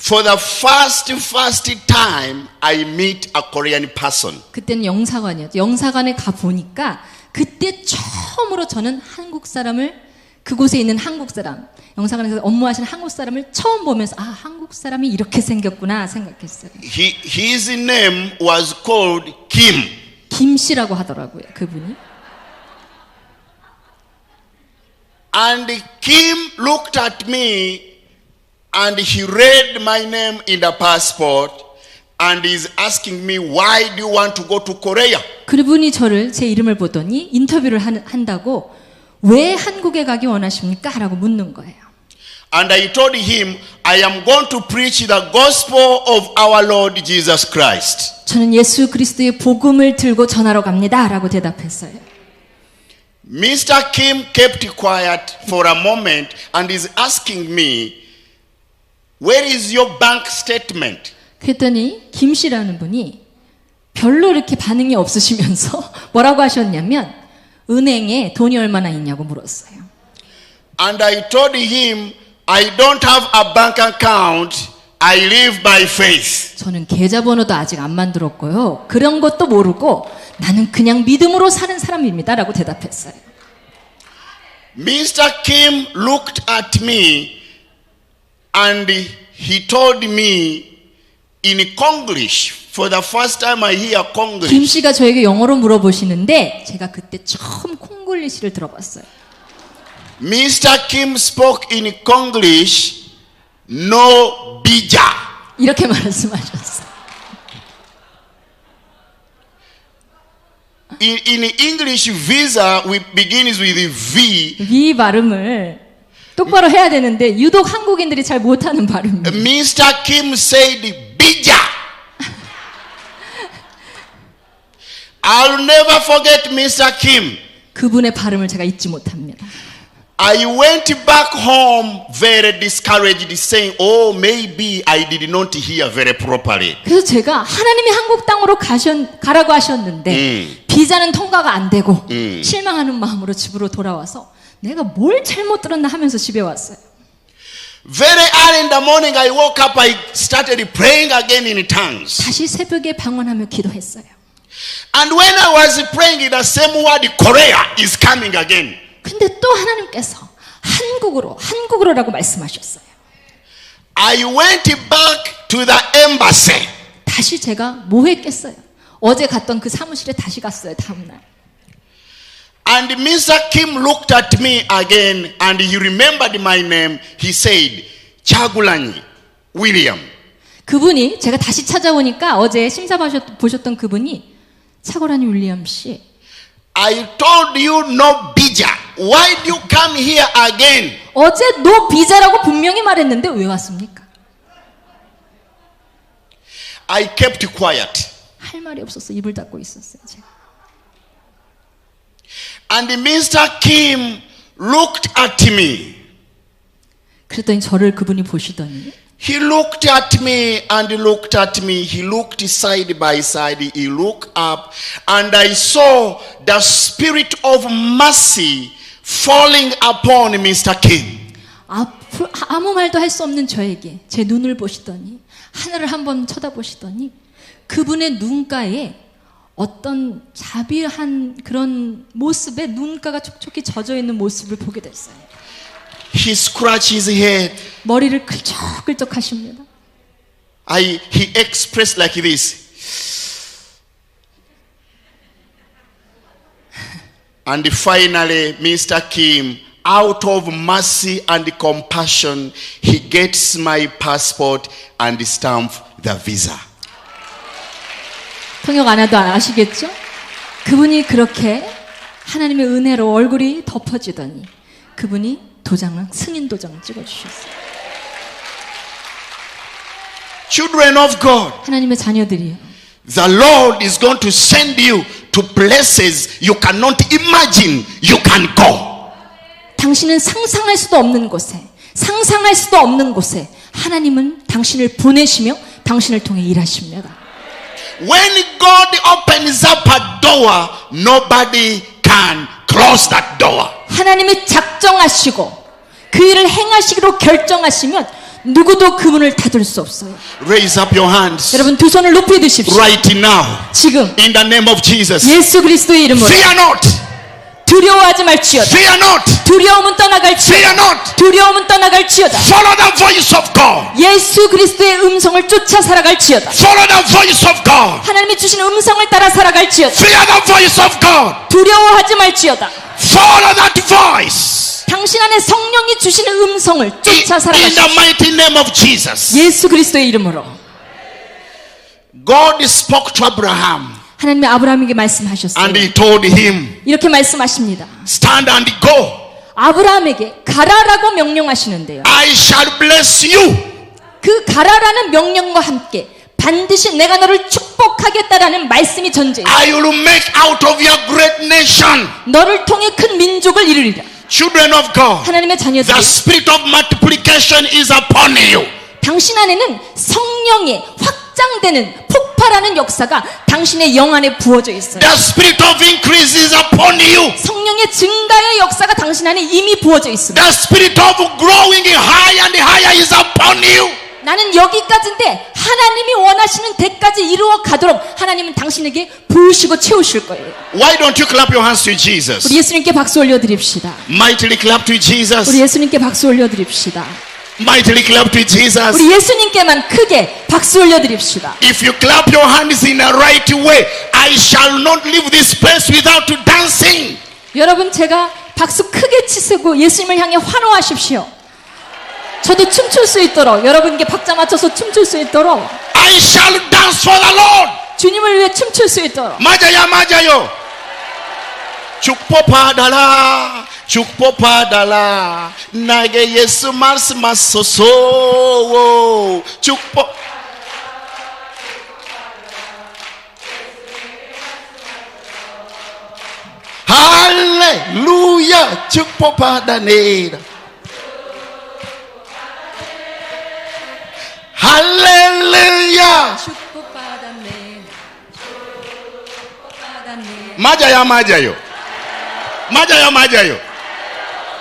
Speaker 2: For the first time, I meet a Korean person.
Speaker 3: 그때는 영사관이었죠. 영사관에 가 보니까 그때 처음으로 저는 한국 사람을 그곳에 있는 한국 사람 영사관에서 업무하시는 한국 사람을 처음 보면서 아 한국 사람이 이렇게 생겼구나 생각했어요.
Speaker 2: His name was called Kim.
Speaker 3: 김 씨라고 하더라고요. 그분이.
Speaker 2: And Kim looked at me and he read my name in the passport and is asking me why do you want to go to Korea?
Speaker 3: 그분이 저를 제 이름을 보더니 인터뷰를 한다고 왜 한국에 가기 원하십니까? 라고 묻는 거예요.
Speaker 2: And I told him, I am going to preach the gospel of our Lord Jesus Christ.
Speaker 3: 저는 예수 그리스도의 복음을 들고 전하러 갑니다. 라고 대답했어요.
Speaker 2: Mr. Kim kept quiet for a moment and is asking me, where is your bank statement?
Speaker 3: 그랬더니 김 씨라는 분이 별로 이렇게 반응이 없으시면서 뭐라고 하셨냐면 은행에 돈이 얼마나 있냐고 물었어요.
Speaker 2: And I told him, I don't have a bank account. I live by faith.
Speaker 3: 저는 계좌번호도 아직 안 만들었고요. 그런 것도 모르고 나는 그냥 믿음으로 사는 사람입니다. 라고 대답했어요.
Speaker 2: Mr. Kim looked at me and he told me in Konglish. For the first time I hear
Speaker 3: 김
Speaker 2: Konglish.
Speaker 3: 씨가 저에게 영어로 물어보시는데 제가 그때 처음 콩글리시를 들어봤어요.
Speaker 2: Mr. Kim spoke in Konglish, no bija.
Speaker 3: 이렇게 말씀하셨어요.
Speaker 2: In English, visa begins with V.
Speaker 3: 이 발음을 똑바로 해야 되는데 유독 한국인들이 잘 못하는 발음입니다.
Speaker 2: Mr. Kim said bija. I'll never forget Mr. Kim.
Speaker 3: 그분의 발음을 제가 잊지 못합니다.
Speaker 2: I went back home very discouraged, saying, oh, maybe I did not hear very properly.
Speaker 3: 그래서 제가 하나님이 한국 땅으로 가라고 하셨는데 비자는 통과가 안 되고 실망하는 마음으로 집으로 돌아와서 내가 뭘 잘못 들었나 하면서 집에 왔어요.
Speaker 2: Very early in the morning, I woke up, I started praying again in tongues.
Speaker 3: 다시 새벽에 방언하며 기도했어요.
Speaker 2: And when I was praying, the same word Korea is coming again.
Speaker 3: 근데 또 하나님께서 한국으로라고 말씀하셨어요.
Speaker 2: I went back to the embassy.
Speaker 3: 다시 제가 뭐 했겠어요? 어제 갔던 그 사무실에 다시 갔어요. 다음날.
Speaker 2: And Mr. Kim looked at me again and he remembered my name. He said, Chagulanyi William.
Speaker 3: 그분이 제가 다시 찾아오니까 어제 심사 보셨던 그분이 차고라니 윌리엄 씨.
Speaker 2: I told you no bija. Why do you come here again?
Speaker 3: 어제 노 비자라고 분명히 말했는데 왜 왔습니까?
Speaker 2: I kept quiet.
Speaker 3: 할 말이 없어서 입을 닫고 있었어요. 제가.
Speaker 2: And Mr. Kim looked at me.
Speaker 3: 그랬더니 저를 그분이 보시더니
Speaker 2: He looked at me and looked at me. He looked side by side. He looked up and I saw the spirit of mercy falling upon Mr. Kim.
Speaker 3: 아무 말도 할 수 없는 저에게 제 눈을 보시더니 하늘을 한번 쳐다보시더니 그분의 눈가에 어떤 자비한 그런 모습에 눈가가 촉촉히 젖어 있는 모습을 보게 됐어요.
Speaker 2: He scratched his head.
Speaker 3: 머리를 끌적끌적 하십니다.
Speaker 2: He expressed like this. And finally, Mr. Kim, out of mercy and compassion, he gets my passport and stamp the visa.
Speaker 3: 통역 안 해도 아시겠죠? 그분이 그렇게 하나님의 은혜로 얼굴이 덮어지더니 그분이 승인 도장을 찍어주셨어요.
Speaker 2: Children of God,
Speaker 3: 하나님의 자녀들이요.
Speaker 2: the Lord is going to send you to places you cannot imagine you can go.
Speaker 3: 당신은 상상할 수도 없는 곳에, 상상할 수도 없는 곳에 하나님은 당신을 보내시며 당신을 통해 일하십니다.
Speaker 2: When God opens up a door, nobody can close that door.
Speaker 3: 하나님이 작정하시고 그 일을 행하시기로 결정하시면 누구도 그 문을 닫을 수 없어요.
Speaker 2: Raise up your hands
Speaker 3: 여러분 두 손을 높이 드십시오.
Speaker 2: right now.
Speaker 3: 지금
Speaker 2: In the name of Jesus.
Speaker 3: 예수 그리스도의 이름으로
Speaker 2: Fear not.
Speaker 3: 두려워하지 말지어다.
Speaker 2: Fear not.
Speaker 3: 두려움은 떠나갈지어다.
Speaker 2: Fear not.
Speaker 3: 두려움은 떠나갈지어다.
Speaker 2: Follow the voice of God.
Speaker 3: 예수 그리스도의 음성을 쫓아 살아갈지어다.
Speaker 2: Follow the voice of God.
Speaker 3: 하나님이 주신 음성을 따라 살아갈지어다.
Speaker 2: Fear the voice of God.
Speaker 3: 두려워하지 말지어다.
Speaker 2: Follow that voice.
Speaker 3: 당신 안에 성령이 주시는 음성을 쫓아
Speaker 2: In the
Speaker 3: 살아가십시오.
Speaker 2: mighty name of Jesus.
Speaker 3: 예수 그리스도의 이름으로.
Speaker 2: God spoke to Abraham.
Speaker 3: 하나님의 아브라함에게 말씀하셨어요.
Speaker 2: And he told him,
Speaker 3: 이렇게 말씀하십니다.
Speaker 2: stand and go.
Speaker 3: 아브라함에게 가라라고 명령하시는데요.
Speaker 2: I shall bless you.
Speaker 3: 그 가라라는 명령과 함께 반드시 내가 너를 축복하겠다라는 말씀이 전제 있어요.
Speaker 2: I will make out of you a great nation.
Speaker 3: 너를 통해 큰 민족을 이루리라.
Speaker 2: Children of God,
Speaker 3: 하나님의 자녀들,
Speaker 2: the spirit of multiplication is upon you.
Speaker 3: 당신 안에는 성령의 확장되는 폭발하는 역사가 당신의 영 안에 부어져 있어요.
Speaker 2: The spirit of increase is upon you.
Speaker 3: 성령의 증가의 역사가 당신 안에 이미 부어져 있습니다.
Speaker 2: The spirit of growing higher and higher is upon you.
Speaker 3: 나는 여기까지인데 하나님이 원하시는 데까지 이루어 가도록 하나님은 당신에게 부으시고 채우실 거예요.
Speaker 2: Why don't you clap your hands to Jesus?
Speaker 3: 우리 예수님께 박수 올려드립시다.
Speaker 2: Mightily clap to Jesus.
Speaker 3: 우리 예수님께 박수 올려드립시다.
Speaker 2: Mightily clap to Jesus.
Speaker 3: 우리 예수님께만 크게 박수 올려드립시다.
Speaker 2: If you clap your hands in the right way, I shall not leave this place without dancing.
Speaker 3: 여러분, 제가 박수 크게 치시고 예수님을 향해 환호하십시오. 저도 춤출 수 있도록, 여러분께 박자 맞춰서 춤출 수 있도록,
Speaker 2: I shall dance for the Lord.
Speaker 3: 주님을 위해 춤출 수 있도록.
Speaker 2: 맞아요, 맞아요. 축복받아라, 축복받아라. 나에게 예수 말씀하소서. 축복. 할렐루야, 축복받아내라. 할렐루야.
Speaker 3: 축복받았네. 축복받았네.
Speaker 2: 맞아요, 맞아요. 맞아요, 맞아요.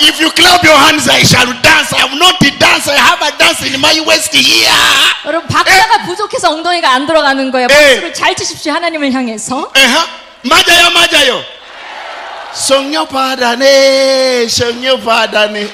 Speaker 2: If you clap your hands, I shall dance. I have not dance. I have a dance in my waist here.
Speaker 3: 여러분, 박자가 부족해서 엉덩이가 안 들어가는 거예요. 박수를 잘 치십시오. 하나님을 향해서.
Speaker 2: 맞아요, 맞아요. 성령 받아내, 성령 받아내.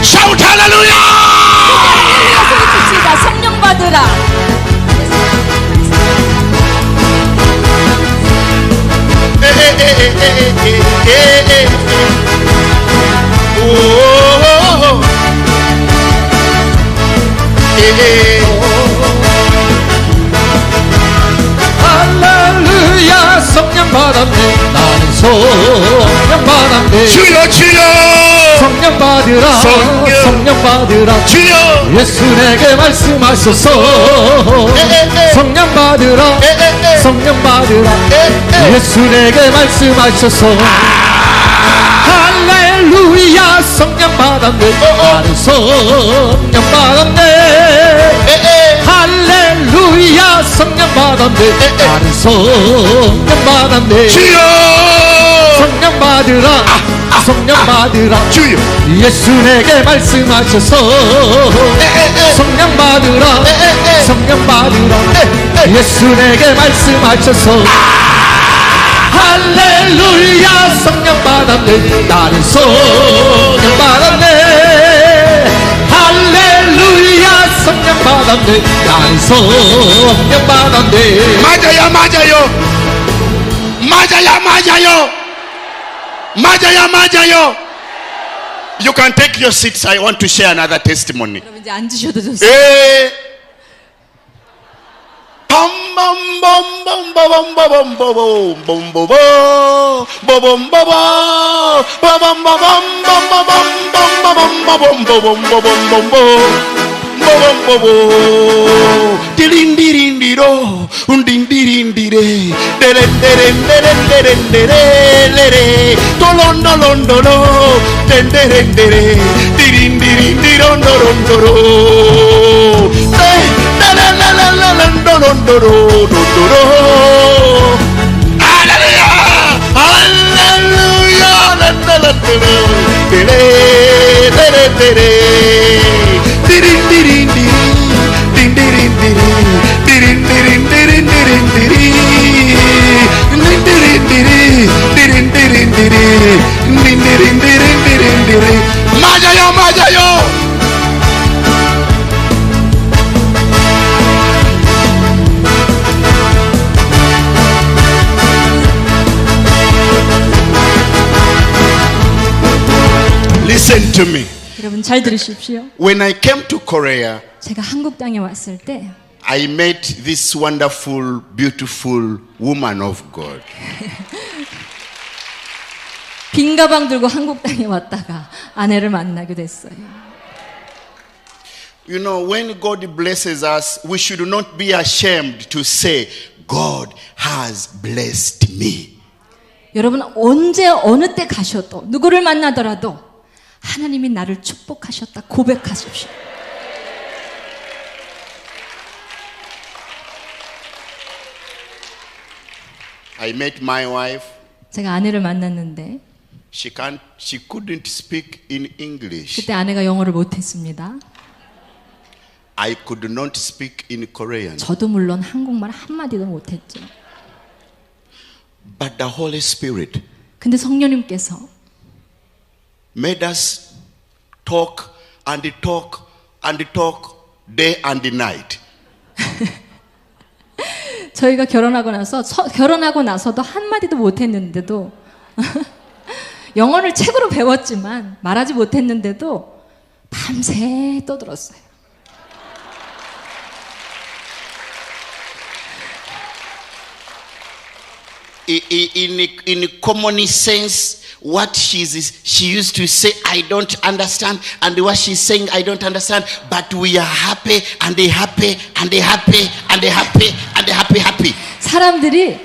Speaker 2: Shout hallelujah!
Speaker 3: 칩시다. 성령 받으라.
Speaker 4: 할렐루야 성령 받았네 나는 성령 받았네
Speaker 2: 주여 주여
Speaker 4: 성령 받으라 성령 받으라
Speaker 2: 주여
Speaker 4: 예수 내게 말씀하소서 성령 받으라 성령 받으라 예수 내게 말씀하소서 할렐루야 성령 받았네 나는 성령 받았네 할렐루야 성령 받았네 나는 성령 받았네
Speaker 2: 주여
Speaker 4: 성령 받으라 성령 받으라
Speaker 2: 주여
Speaker 4: 예수 내게 말씀하셔서 성령 받으라 성령 받으라 예수 내게 말씀하셔서 할렐루야 성령 받았네 나는 성령 받았네 할렐루야 성령 받았네 나는 성령 받았네
Speaker 2: 맞아요 맞아요 맞아요 맞아요 맞아요 맞아요. You can take your seats. I want to share another testimony.
Speaker 3: 여러분 이제 앉으셔도 좋습니다.
Speaker 2: 디린디린디로 운딘디린디레 데렌데렌데렌데렌데레레레 돌론돌론돌로 덴데렌데레 디린디린디론도론도로 데라라라라란도론도로도로 할렐루야 할렐루야 란달란도로 데레데레데레 디린디린디 딘디린디리 디린디린디린디린디리 딘디린디리 디린디린디리 딘디린디린디린디리 맞아요 맞아요 Listen to me.
Speaker 3: 여러분 잘 들으십시오.
Speaker 2: When I came to Korea,
Speaker 3: 제가 한국 땅에 왔을 때
Speaker 2: I met this wonderful, beautiful woman of God.
Speaker 3: 빈 가방 들고 한국 땅에 왔다가 아내를 만나게 됐어요.
Speaker 2: You know, when God blesses us, we should not be ashamed to say, God has blessed me.
Speaker 3: 여러분 언제 어느 때 가셔도 누구를 만나더라도 하나님이 나를 축복하셨다 고백하십시오.
Speaker 2: I met my wife.
Speaker 3: 제가 아내를 만났는데
Speaker 2: She couldn't speak in English.
Speaker 3: 그때 아내가 영어를 못했습니다.
Speaker 2: I could not speak in Korean.
Speaker 3: 저도 물론 한국말 한마디도 못했죠.
Speaker 2: But the Holy Spirit
Speaker 3: 근데 성령님께서
Speaker 2: made us talk and talk and talk day and night.
Speaker 3: 저희가 결혼하고 나서도 한마디도 못했는데도 영어를 책으로 배웠지만 말하지 못했는데도 밤새 떠들었어요.
Speaker 2: In common sense, what she used to say, I don't understand, and what she's saying, I don't understand. But we are happy and they happy and they happy and they happy and they happy.
Speaker 3: 사람들이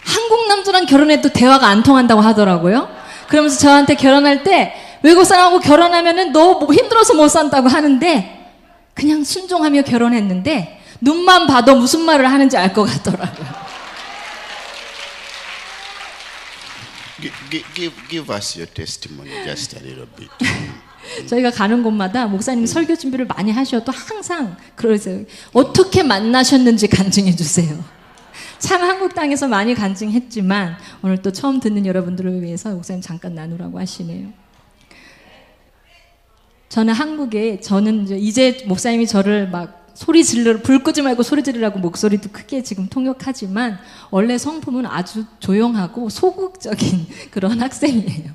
Speaker 3: 한국 남자랑 결혼해도 대화가 안 통한다고 하더라고요. 그러면서 저한테 결혼할 때 외국 사람하고 결혼하면은 너 뭐 힘들어서 못 산다고 하는데 그냥 순종하며 결혼했는데 눈만 봐도 무슨 말을 하는지 알 것 같더라고요.
Speaker 2: Give us your testimony just a little bit.
Speaker 3: 저희가 가는 곳마다 목사님이 설교 준비를 많이 하셔도 항상 그러세요. 어떻게 만나셨는지 간증해 주세요. 참 한국 땅에서 많이 간증했지만 오늘 또 처음 듣는 여러분들을 위해서 목사님 잠깐 나누라고 하시네요. 저는 이제 목사님이 저를 막 불 끄지 말고 소리 지르라고 목소리도 크게 지금 통역하지만 원래 성품은 아주 조용하고 소극적인 그런 학생이에요.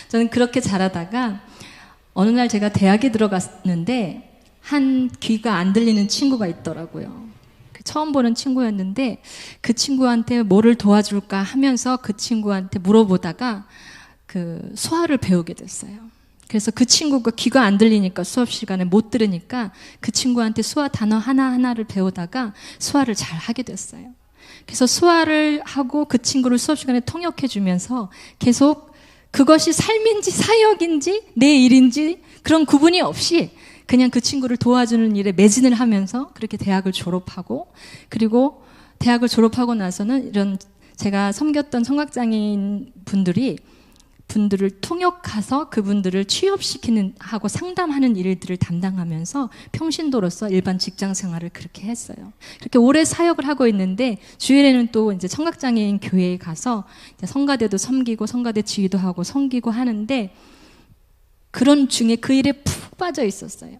Speaker 3: 저는 그렇게 자라다가 어느 날 제가 대학에 들어갔는데 한 귀가 안 들리는 친구가 있더라고요. 처음 보는 친구였는데 그 친구한테 뭐를 도와줄까 하면서 그 친구한테 물어보다가 그 수화를 배우게 됐어요. 그래서 그 친구가 귀가 안 들리니까 수업 시간에 못 들으니까 그 친구한테 수화 단어 하나하나를 배우다가 수화를 잘 하게 됐어요. 그래서 수화를 하고 그 친구를 수업 시간에 통역해 주면서 계속 그것이 삶인지 사역인지 내 일인지 그런 구분이 없이 그냥 그 친구를 도와주는 일에 매진을 하면서 그렇게 대학을 졸업하고 그리고 대학을 졸업하고 나서는 이런 제가 섬겼던 청각장애인 분들을 통역해서 그분들을 취업시키는 하고 상담하는 일들을 담당하면서 평신도로서 일반 직장 생활을 그렇게 했어요. 그렇게 오래 사역을 하고 있는데 주일에는 또 이제 청각장애인 교회에 가서 이제 성가대도 섬기고 성가대 지휘도 하고 섬기고 하는데 그런 중에 그 일에 푹 빠져 있었어요.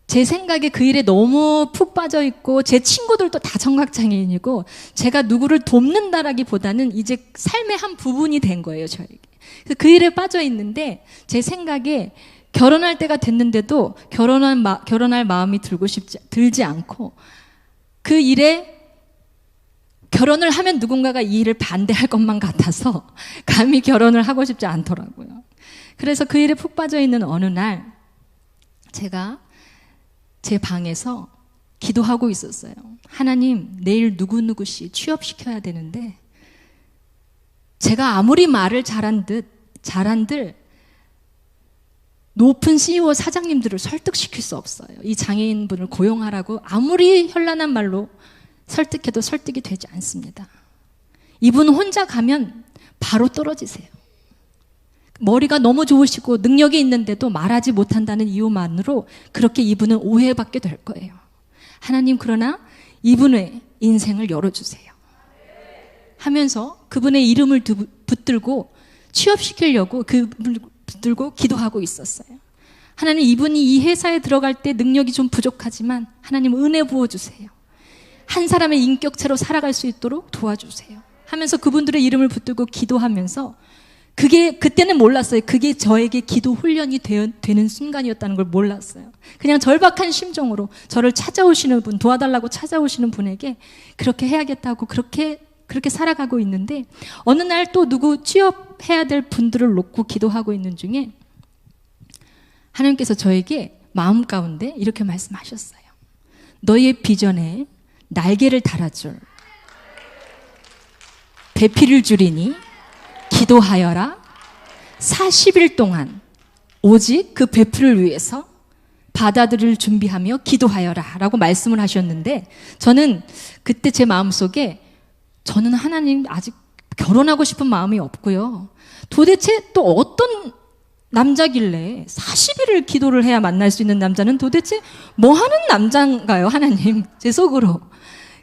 Speaker 3: 제 생각에 그 일에 너무 푹 빠져 있고 제 친구들도 다 청각장애인이고 제가 누구를 돕는다라기보다는 이제 삶의 한 부분이 된 거예요, 저에게. 그래서 그 일에 빠져 있는데 제 생각에 결혼할 때가 됐는데도 결혼할 마음이 들지 않고 그 일에 결혼을 하면 누군가가 이 일을 반대할 것만 같아서 감히 결혼을 하고 싶지 않더라고요. 그래서 그 일에 푹 빠져 있는 어느 날 제가 제 방에서 기도하고 있었어요. 하나님, 내일 누구누구씨 취업시켜야 되는데 제가 아무리 말을 잘한들 높은 CEO 사장님들을 설득시킬 수 없어요. 이 장애인분을 고용하라고 아무리 현란한 말로 설득해도 설득이 되지 않습니다. 이분 혼자 가면 바로 떨어지세요. 머리가 너무 좋으시고 능력이 있는데도 말하지 못한다는 이유만으로 그렇게 이분은 오해받게 될 거예요. 하나님, 그러나 이분의 인생을 열어주세요 하면서 그분의 이름을 붙들고 취업시키려고 그분을 붙들고 기도하고 있었어요. 하나님, 이분이 이 회사에 들어갈 때 능력이 좀 부족하지만 하나님 은혜 부어주세요. 한 사람의 인격체로 살아갈 수 있도록 도와주세요 하면서 그분들의 이름을 붙들고 기도하면서 그때는 몰랐어요. 그게 저에게 기도 훈련이 되는 순간이었다는 걸 몰랐어요. 그냥 절박한 심정으로 저를 찾아오시는 분, 도와달라고 찾아오시는 분에게 그렇게 해야겠다고 그렇게 살아가고 있는데, 어느 날 또 누구 취업해야 될 분들을 놓고 기도하고 있는 중에 하나님께서 저에게 마음 가운데 이렇게 말씀하셨어요. 너희의 비전에 날개를 달아줄 배필을 줄이니 기도하여라. 40일 동안 오직 그 배필을 위해서 바다들을 준비하며 기도하여라 라고 말씀을 하셨는데, 저는 그때 제 마음속에 저는 하나님 아직 결혼하고 싶은 마음이 없고요. 도대체 또 어떤 남자길래 40일을 기도를 해야 만날 수 있는 남자는 도대체 뭐 하는 남자인가요, 하나님? 제 속으로.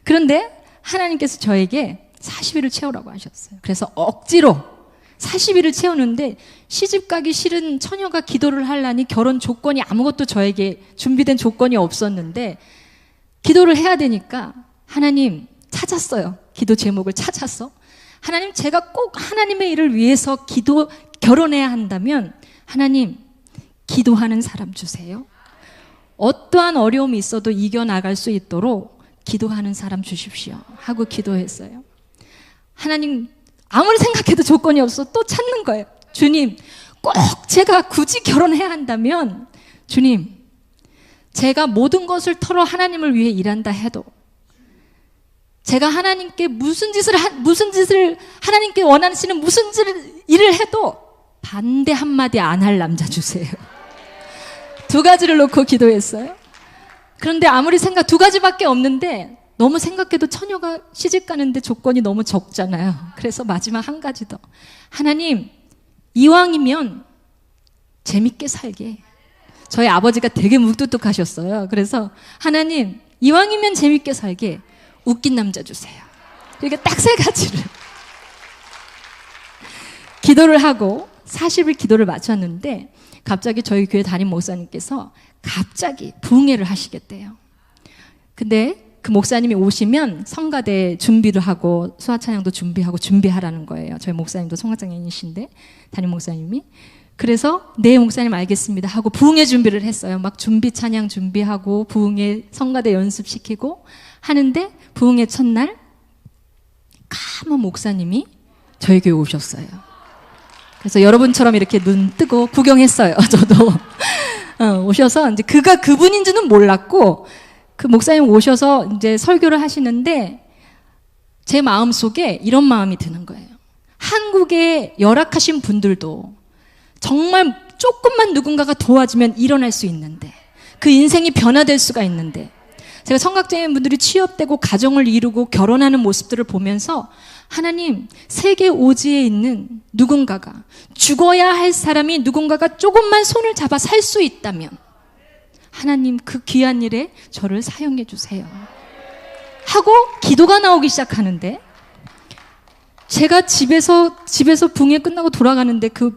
Speaker 3: 그런데 하나님께서 저에게 40일을 채우라고 하셨어요. 그래서 억지로 40일을 채우는데, 시집 가기 싫은 처녀가 기도를 하려니 결혼 조건이 아무것도 저에게 준비된 조건이 없었는데 기도를 해야 되니까 하나님 찾았어요. 기도 제목을 찾아서, 하나님 제가 꼭 하나님의 일을 위해서 결혼해야 한다면 하나님 기도하는 사람 주세요. 어떠한 어려움이 있어도 이겨나갈 수 있도록 기도하는 사람 주십시오 하고 기도했어요. 하나님 아무리 생각해도 조건이 없어 또 찾는 거예요. 주님, 꼭 제가 굳이 결혼해야 한다면 주님, 제가 모든 것을 털어 하나님을 위해 일한다 해도, 제가 하나님께 무슨 짓을 하나님께 원하시는 무슨 일을 해도 반대 한마디 안 할 남자 주세요. 두 가지를 놓고 기도했어요. 그런데 아무리 두 가지밖에 없는데 너무 생각해도 처녀가 시집 가는데 조건이 너무 적잖아요. 그래서 마지막 한 가지 더. 하나님, 이왕이면 재밌게 살게. 저희 아버지가 되게 무뚝뚝하셨어요. 그래서 하나님, 이왕이면 재밌게 살게 웃긴 남자 주세요. 이렇게 딱 세 가지를 기도를 하고 40일 기도를 마쳤는데, 갑자기 저희 교회 담임 목사님께서 갑자기 부흥회를 하시겠대요. 근데 그 목사님이 오시면 성가대 준비를 하고 수화찬양도 준비하라는 거예요. 저희 목사님도 성가장인이신데 담임 목사님이. 그래서 네 목사님 알겠습니다 하고 부흥회 준비를 했어요. 막 찬양 준비하고 부흥회 성가대 연습시키고 하는데, 부흥회 첫날 까만 목사님이 저희 교회 오셨어요. 그래서 여러분처럼 이렇게 눈 뜨고 구경했어요. 저도 오셔서 이제 그분인지는 몰랐고, 그 목사님 오셔서 이제 설교를 하시는데 제 마음속에 이런 마음이 드는 거예요. 한국의 열악하신 분들도 정말 조금만 누군가가 도와주면 일어날 수 있는데, 그 인생이 변화될 수가 있는데, 제가 청각장애인 분들이 취업되고 가정을 이루고 결혼하는 모습들을 보면서 하나님, 세계 오지에 있는 누군가가, 죽어야 할 사람이 누군가가 조금만 손을 잡아 살 수 있다면 하나님 그 귀한 일에 저를 사용해 주세요 하고 기도가 나오기 시작하는데, 제가 집에서 부흥회 끝나고 돌아가는데 그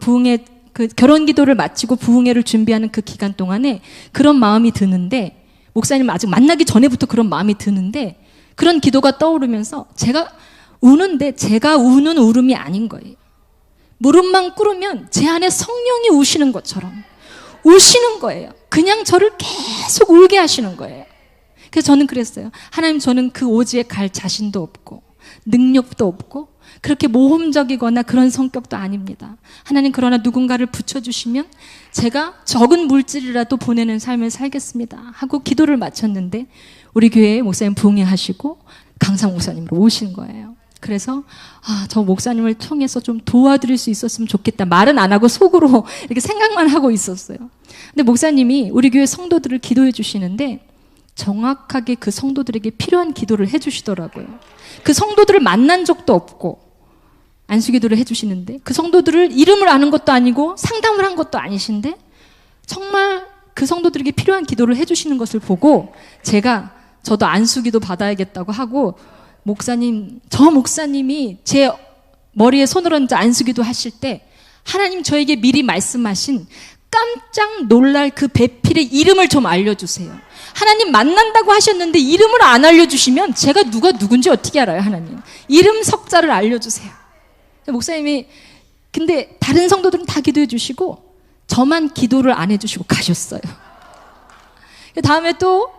Speaker 3: 결혼 기도를 마치고 부흥회를 준비하는 그 기간 동안에 그런 마음이 드는데, 목사님 아직 만나기 전에부터 그런 마음이 드는데, 그런 기도가 떠오르면서 제가 우는데 제가 우는 울음이 아닌 거예요. 무릎만 꿇으면 제 안에 성령이 우시는 것처럼 우시는 거예요. 그냥 저를 계속 울게 하시는 거예요. 그래서 저는 그랬어요. 하나님, 저는 그 오지에 갈 자신도 없고 능력도 없고 그렇게 모험적이거나 그런 성격도 아닙니다. 하나님, 그러나 누군가를 붙여주시면 제가 적은 물질이라도 보내는 삶을 살겠습니다 하고 기도를 마쳤는데, 우리 교회에 목사님 부흥회 하시고 강상 목사님으로 오신 거예요. 그래서 저 목사님을 통해서 좀 도와드릴 수 있었으면 좋겠다. 말은 안 하고 속으로 이렇게 생각만 하고 있었어요. 근데 목사님이 우리 교회 성도들을 기도해 주시는데 정확하게 그 성도들에게 필요한 기도를 해 주시더라고요. 그 성도들을 만난 적도 없고 안수기도를 해 주시는데, 그 성도들을 이름을 아는 것도 아니고 상담을 한 것도 아니신데 정말 그 성도들에게 필요한 기도를 해 주시는 것을 보고 저도 안수기도 받아야겠다고 하고, 저 목사님이 제 머리에 손을 얹어 안수기도 하실 때 하나님 저에게 미리 말씀하신 깜짝 놀랄 그 배필의 이름을 좀 알려주세요. 하나님 만난다고 하셨는데 이름을 안 알려주시면 제가 누가 누군지 어떻게 알아요? 하나님 이름 석자를 알려주세요. 목사님이 근데 다른 성도들은 다 기도해 주시고 저만 기도를 안 해주시고 가셨어요. 다음에 또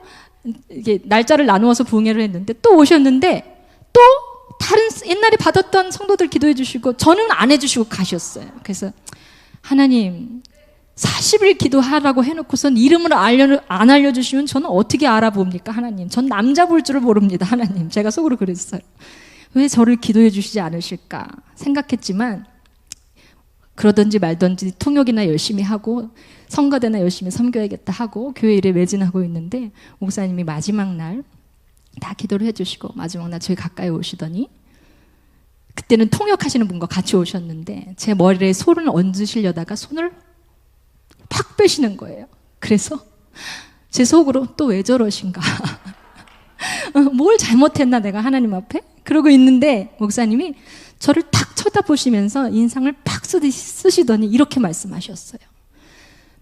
Speaker 3: 이게 날짜를 나누어서 부흥회를 했는데 또 오셨는데 또 다른 옛날에 받았던 성도들 기도해 주시고 저는 안 해주시고 가셨어요. 그래서 하나님 40일 기도하라고 해놓고선 이름을 안 알려주시면 저는 어떻게 알아봅니까 하나님. 전 남자 볼 줄을 모릅니다 하나님. 제가 속으로 그랬어요. 왜 저를 기도해 주시지 않으실까 생각했지만 그러든지 말든지 통역이나 열심히 하고 성가대나 열심히 섬겨야겠다 하고 교회 일에 매진하고 있는데 목사님이 마지막 날 다 기도를 해주시고 마지막 날 저희 가까이 오시더니 그때는 통역하시는 분과 같이 오셨는데 제 머리에 손을 얹으시려다가 손을 팍 빼시는 거예요. 그래서 제 속으로 또 왜 저러신가 뭘 잘못했나 내가 하나님 앞에 그러고 있는데 목사님이 저를 탁 쳐다보시면서 인상을 팍 쓰시더니 이렇게 말씀하셨어요.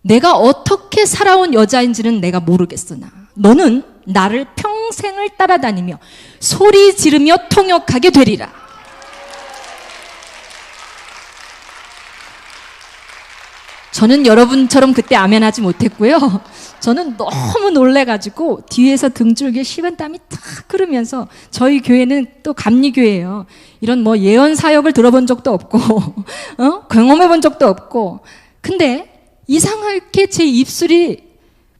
Speaker 3: 내가 어떻게 살아온 여자인지는 내가 모르겠으나 너는 나를 평생을 따라다니며 소리 지르며 통역하게 되리라. 저는 여러분처럼 그때 아멘하지 못했고요. 저는 너무 놀래가지고 뒤에서 등줄기에 식은 땀이 탁 흐르면서 저희 교회는 또 감리교회예요. 이런 뭐 예언 사역을 들어본 적도 없고 경험해본 적도 없고 근데 이상하게 제 입술이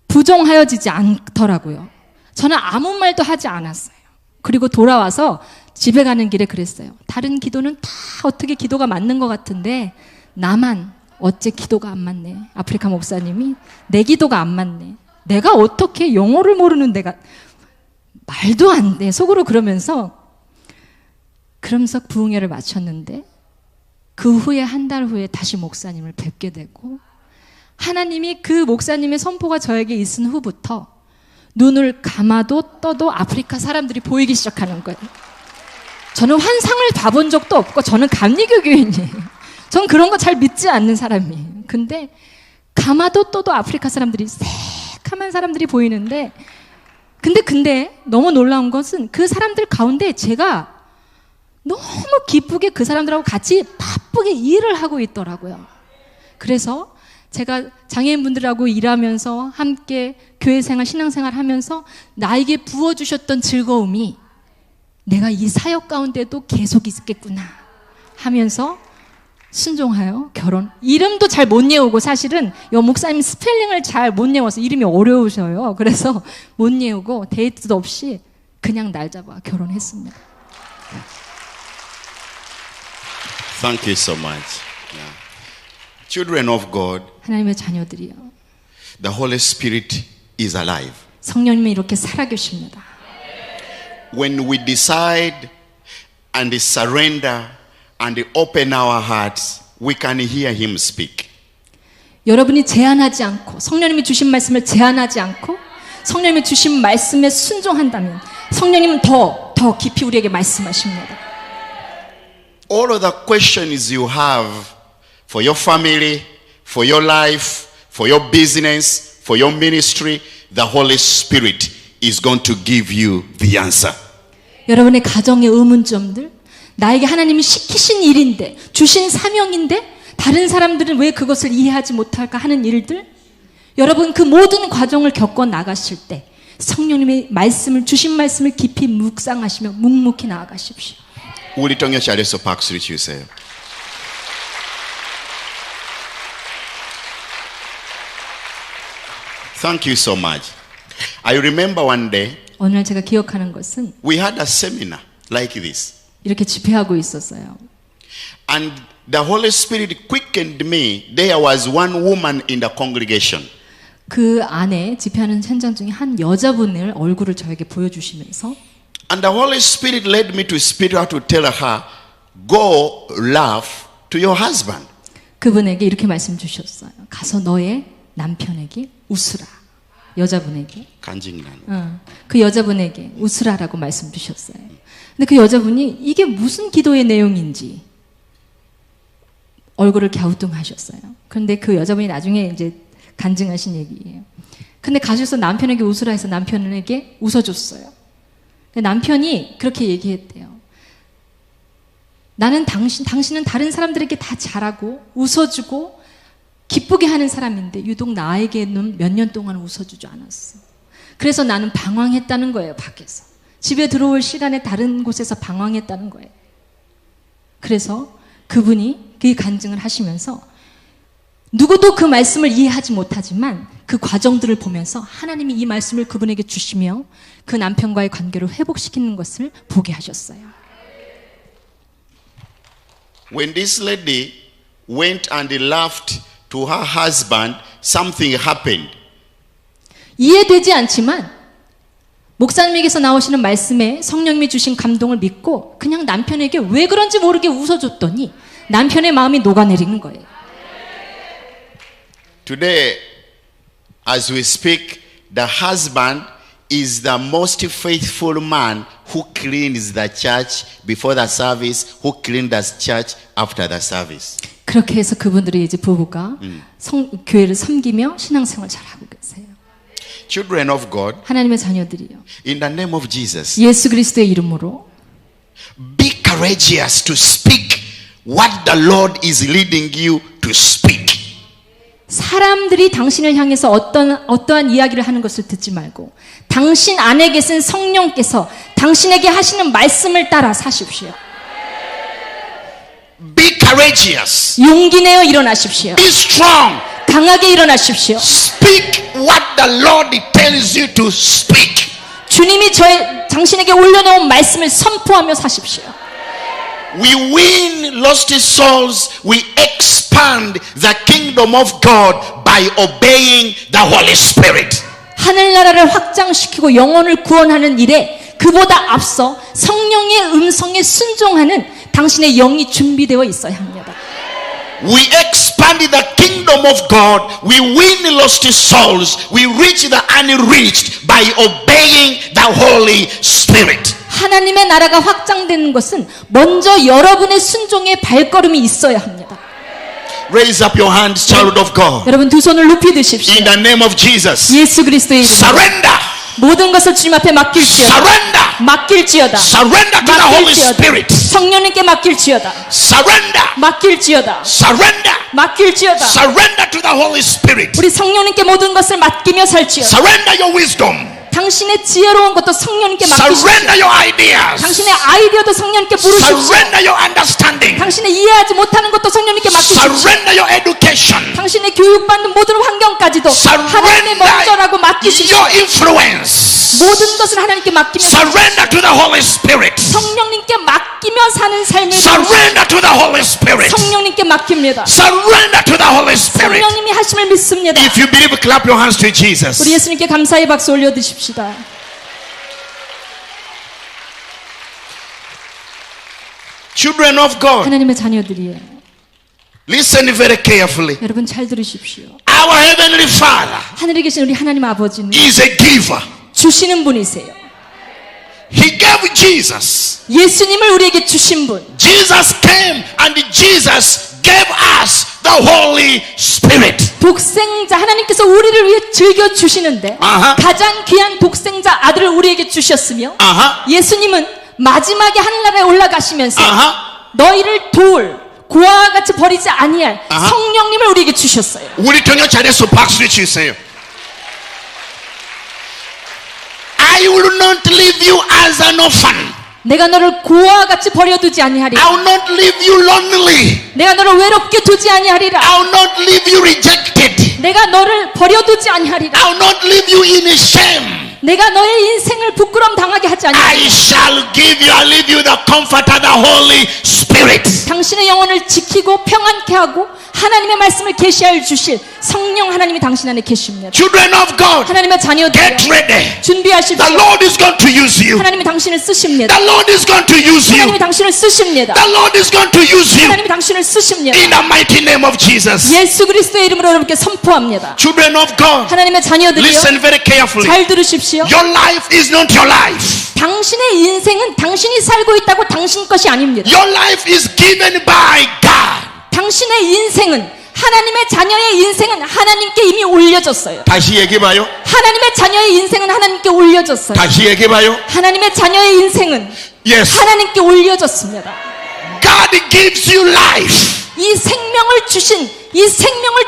Speaker 3: 부정하여지지 않더라고요. 저는 아무 말도 하지 않았어요. 그리고 돌아와서 집에 가는 길에 그랬어요. 다른 기도는 다 어떻게 기도가 맞는 것 같은데 나만 어째 기도가 안 맞네. 아프리카 목사님이 내 기도가 안 맞네. 내가 어떻게 영어를 모르는 내가 말도 안 돼. 속으로 그러면서 부흥회를 마쳤는데 그 후에 한 달 후에 다시 목사님을 뵙게 되고 하나님이 그 목사님의 선포가 저에게 있은 후부터 눈을 감아도 떠도 아프리카 사람들이 보이기 시작하는 거예요. 저는 환상을 봐본 적도 없고 저는 감리교 교인이에요. 전 그런 거 잘 믿지 않는 사람이에요. 근데 감아도 떠도 아프리카 사람들이 새카만 사람들이 보이는데 근데 너무 놀라운 것은 그 사람들 가운데 제가 너무 기쁘게 그 사람들하고 같이 바쁘게 일을 하고 있더라고요. 그래서 제가 장애인분들하고 일하면서 함께 교회생활, 신앙생활 하면서 나에게 부어주셨던 즐거움이 내가 이 사역 가운데도 계속 있겠구나 하면서 순종하여 결혼. 이름도 잘 못 외우고 사실은 여 목사님 스펠링을 잘 못 외워서 이름이 어려우셔요. 그래서 못 외우고 데이트도 없이 그냥 날 잡아 결혼했습니다.
Speaker 2: Thank you so much. Yeah. Children of God,
Speaker 3: 하나님의 자녀들이요.
Speaker 2: the Holy Spirit is alive.
Speaker 3: 성령님이 이렇게 살아계십니다.
Speaker 2: When we decide and surrender and open our hearts, we can hear Him speak.
Speaker 3: 여러분이 제한하지 않고 성령님이 주신 말씀을 제한하지 않고 성령님이 주신 말씀에 순종한다면 성령님은 더 깊이 우리에게 말씀하십니다.
Speaker 2: All of the questions you have for your family, for your life, for your business, for your ministry, the Holy Spirit is going to give you the answer.
Speaker 3: 여러분의 가정의 의문점들, 나에게 하나님이 시키신 일인데, 주신 사명인데 다른 사람들은 왜 그것을 이해하지 못할까 하는 일들, 여러분 그 모든 과정을 겪어 나가실 때 성령님의 말씀을, 주신 말씀을 깊이 묵상하시며 묵묵히 나아가십시오.
Speaker 2: 우리 동료 자리에서 박수를 주세요. Thank you so much. I remember one day
Speaker 3: 어느 날 제가 기억하는 것은
Speaker 2: we had a seminar like this.
Speaker 3: 이렇게 집회하고 있었어요.
Speaker 2: And the Holy Spirit quickened me. There was one woman in the congregation.
Speaker 3: 그 안에 집회하는 현장 중에 한 여자분을 얼굴을 저에게 보여주시면서
Speaker 2: And the Holy Spirit led me to speak out to tell her, go laugh to your husband.
Speaker 3: 그분에게 이렇게 말씀 주셨어요. 가서 너의 남편에게 웃으라. 여자분에게.
Speaker 2: 간증이라는.
Speaker 3: 그 여자분에게 웃으라라고 말씀 주셨어요. 근데 그 여자분이 이게 무슨 기도의 내용인지 얼굴을 갸우뚱하셨어요. 그런데 그 여자분이 나중에 이제 간증하신 얘기예요. 근데 가셔서 남편에게 웃으라 해서 남편에게 웃어줬어요. 근데 남편이 그렇게 얘기했대요. 당신은 다른 사람들에게 다 잘하고 웃어주고 기쁘게 하는 사람인데 유독 나에게는 몇 년 동안 웃어주지 않았어. 그래서 나는 방황했다는 거예요, 밖에서. 집에 들어올 시간에 다른 곳에서 방황했다는 거예요. 그래서 그분이 그 간증을 하시면서 누구도 그 말씀을 이해하지 못하지만 그 과정들을 보면서 하나님이 이 말씀을 그분에게 주시며 그 남편과의 관계를 회복시키는 것을 보게 하셨어요.
Speaker 2: When this lady went and laughed to her husband, something happened.
Speaker 3: 이해되지 않지만 목사님에게서 나오시는 말씀에 성령님이 주신 감동을 믿고 그냥 남편에게 왜 그런지 모르게 웃어줬더니 남편의 마음이 녹아내리는 거예요.
Speaker 2: Today, as we speak, the husband is the most faithful man who cleans the church before the service, who cleans the church after the service.
Speaker 3: 그렇게 해서 그분들이 이제 부부가 교회를 섬기며 신앙생활 잘하고 계세요.
Speaker 2: Children of God,
Speaker 3: 하나님의 자녀들이요.
Speaker 2: in the name of Jesus,
Speaker 3: 예수 그리스도의 이름으로
Speaker 2: be courageous to speak what the Lord is leading you to speak.
Speaker 3: 사람들이 당신을 향해서 어떠한 이야기를 하는 것을 듣지 말고 당신 안에 계신 성령께서 당신에게 하시는 말씀을 따라 사십시오.
Speaker 2: Be courageous.
Speaker 3: 용기 내어 일어나십시오.
Speaker 2: Be strong.
Speaker 3: 강하게 일어나십시오.
Speaker 2: Speak what the Lord tells you to speak.
Speaker 3: 주님이 당신에게 올려놓은 말씀을 선포하며 사십시오.
Speaker 2: We win lost souls. We expand the kingdom of God by obeying the Holy Spirit.
Speaker 3: 하늘나라를 확장시키고 영혼을 구원하는 일에 그보다 앞서 성령의 음성에 순종하는 당신의 영이 준비되어 있어야 합니다.
Speaker 2: We expand the kingdom of God. We win lost souls. We reach the unreached by obeying the Holy Spirit.
Speaker 3: 하나님의 나라가 확장되는 것은 먼저 여러분의 순종의 발걸음이 있어야 합니다.
Speaker 2: Raise up your hands, child of God.
Speaker 3: 여러분 두 손을 높이 드십시오.
Speaker 2: In the name of Jesus.
Speaker 3: 예수 그리스도의 이름으로
Speaker 2: Surrender.
Speaker 3: 모든 것을 주님 앞에 맡길지어다.
Speaker 2: Surrender.
Speaker 3: 맡길지어다.
Speaker 2: Surrender to the Holy Spirit.
Speaker 3: 성령님께 맡길지어다.
Speaker 2: Surrender.
Speaker 3: 맡길지어다.
Speaker 2: Surrender.
Speaker 3: 맡길지어다.
Speaker 2: Surrender to the Holy Spirit.
Speaker 3: 우리 성령님께 모든 것을 맡기며 살지어다.
Speaker 2: Surrender your wisdom.
Speaker 3: 당신의 지혜로운 것도 성령님께 맡기십시오.
Speaker 2: Surrender your ideas.
Speaker 3: 당신의 아이디어도 성령님께 부르십시오.
Speaker 2: Surrender your understanding.
Speaker 3: 당신의 이해하지 못하는 것도 성령님께 맡기십시오.
Speaker 2: Surrender your education.
Speaker 3: 당신의 교육받는 모든 환경까지도 하나님의 먼저라고 맡기십시오.
Speaker 2: Your influence.
Speaker 3: 모든 것을 하나님께 맡기며
Speaker 2: Surrender to the Holy Spirit.
Speaker 3: 성령님께 맡기며 사는 삶을
Speaker 2: Surrender to the Holy Spirit.
Speaker 3: 성령님께 맡깁니다.
Speaker 2: Surrender to the Holy Spirit.
Speaker 3: 성령님이 하심을 믿습니다.
Speaker 2: If you believe, clap your hands to Jesus.
Speaker 3: 우리 예수님께 감사의 박수 올려드십시다.
Speaker 2: Children of God,
Speaker 3: 하나님의 자녀들이에요.
Speaker 2: listen very carefully.
Speaker 3: 여러분 잘 들으십시오.
Speaker 2: Our Heavenly Father
Speaker 3: 하늘에 계신 우리 하나님 아버지는
Speaker 2: is a giver.
Speaker 3: 주시는 분이세요.
Speaker 2: He gave Jesus.
Speaker 3: 예수님을 우리에게 주신 분.
Speaker 2: Jesus came and Jesus gave us the Holy Spirit.
Speaker 3: 독생자 하나님께서 우리를 위해 즐겨 주시는데
Speaker 2: 아하.
Speaker 3: 가장 귀한 독생자 아들을 우리에게 주셨으며
Speaker 2: 아하.
Speaker 3: 예수님은 마지막에 하늘나라에 올라가시면서
Speaker 2: 아하.
Speaker 3: 너희를 도울 고아와 같이 버리지 아니할
Speaker 2: 아하.
Speaker 3: 성령님을 우리에게 주셨어요.
Speaker 2: 우리 동요 잘해서 박수 주세요. I will not leave you as an orphan.
Speaker 3: 내가 너를 고아와 같이 버려두지 아니하리라.
Speaker 2: I will not leave you lonely.
Speaker 3: 내가 너를 외롭게 두지 아니하리라.
Speaker 2: I will not leave you rejected.
Speaker 3: 내가 너를 버려두지 아니하리라.
Speaker 2: I will not leave you in shame.
Speaker 3: 내가 너의 인생을 부끄럼 당하게 하지
Speaker 2: I
Speaker 3: 아니하리라.
Speaker 2: shall give you, I leave you the comforter, the Holy Spirit.
Speaker 3: 당신의 영혼을 지키고 평안케 하고 하나님의 말씀을 계시하여 주실 성령 하나님이 당신 안에 계십니다.
Speaker 2: Children of God,
Speaker 3: 하나님의 자녀들
Speaker 2: get ready.
Speaker 3: 준비하십시오.
Speaker 2: The Lord is going to use you.
Speaker 3: 하나님이 당신을 쓰십니다.
Speaker 2: The Lord is going to use you.
Speaker 3: 하나님이 당신을 쓰십니다.
Speaker 2: The Lord is going to use you.
Speaker 3: 하나님이 당신을 쓰십니다.
Speaker 2: In the mighty name of Jesus.
Speaker 3: 예수 그리스도의 이름으로 여러분께 선포합니다.
Speaker 2: Children of God,
Speaker 3: 하나님의 자녀들이요
Speaker 2: listen very carefully.
Speaker 3: 잘 들으십시오.
Speaker 2: Your life is not your life.
Speaker 3: 당신의 인생은 당신이 살고 있다고 당신 것이 아닙니다.
Speaker 2: Your life is given by God.
Speaker 3: 당신의 인생은 하나님의 자녀의 인생은 하나님께 이미 올려졌어요.
Speaker 2: 다시 얘기해봐요.
Speaker 3: 하나님의 자녀의 인생은 하나님께 올려졌어요.
Speaker 2: 다시 얘기해봐요.
Speaker 3: 하나님의 자녀의 인생은
Speaker 2: Yes.
Speaker 3: 하나님께 올려졌습니다.
Speaker 2: God gives you life.
Speaker 3: 이 생명을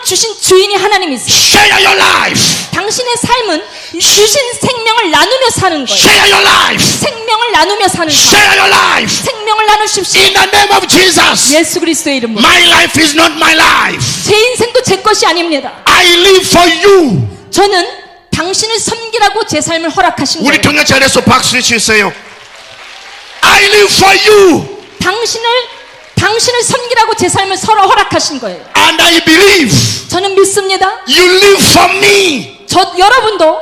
Speaker 3: 주신 주인이 하나님이세요.
Speaker 2: Share your life.
Speaker 3: 당신의 삶은 주신 생명을 나누며 사는 거예요.
Speaker 2: Share your life.
Speaker 3: 생명을 나누며 사는 삶.
Speaker 2: Share your life.
Speaker 3: 생명을 나누십시오.
Speaker 2: In the name of Jesus.
Speaker 3: 예수 그리스도의 이름으로.
Speaker 2: My life is not my life.
Speaker 3: 제 인생도 제 것이 아닙니다.
Speaker 2: I live for you.
Speaker 3: 저는 당신을 섬기라고 제 삶을 허락하신
Speaker 2: 우리
Speaker 3: 거예요.
Speaker 2: 통역자리에서 박수를 치세요. I live for you.
Speaker 3: 당신을 섬기라고 제 삶을 서로 허락하신 거예요.
Speaker 2: And I believe
Speaker 3: 저는 믿습니다.
Speaker 2: you live for me.
Speaker 3: 여러분도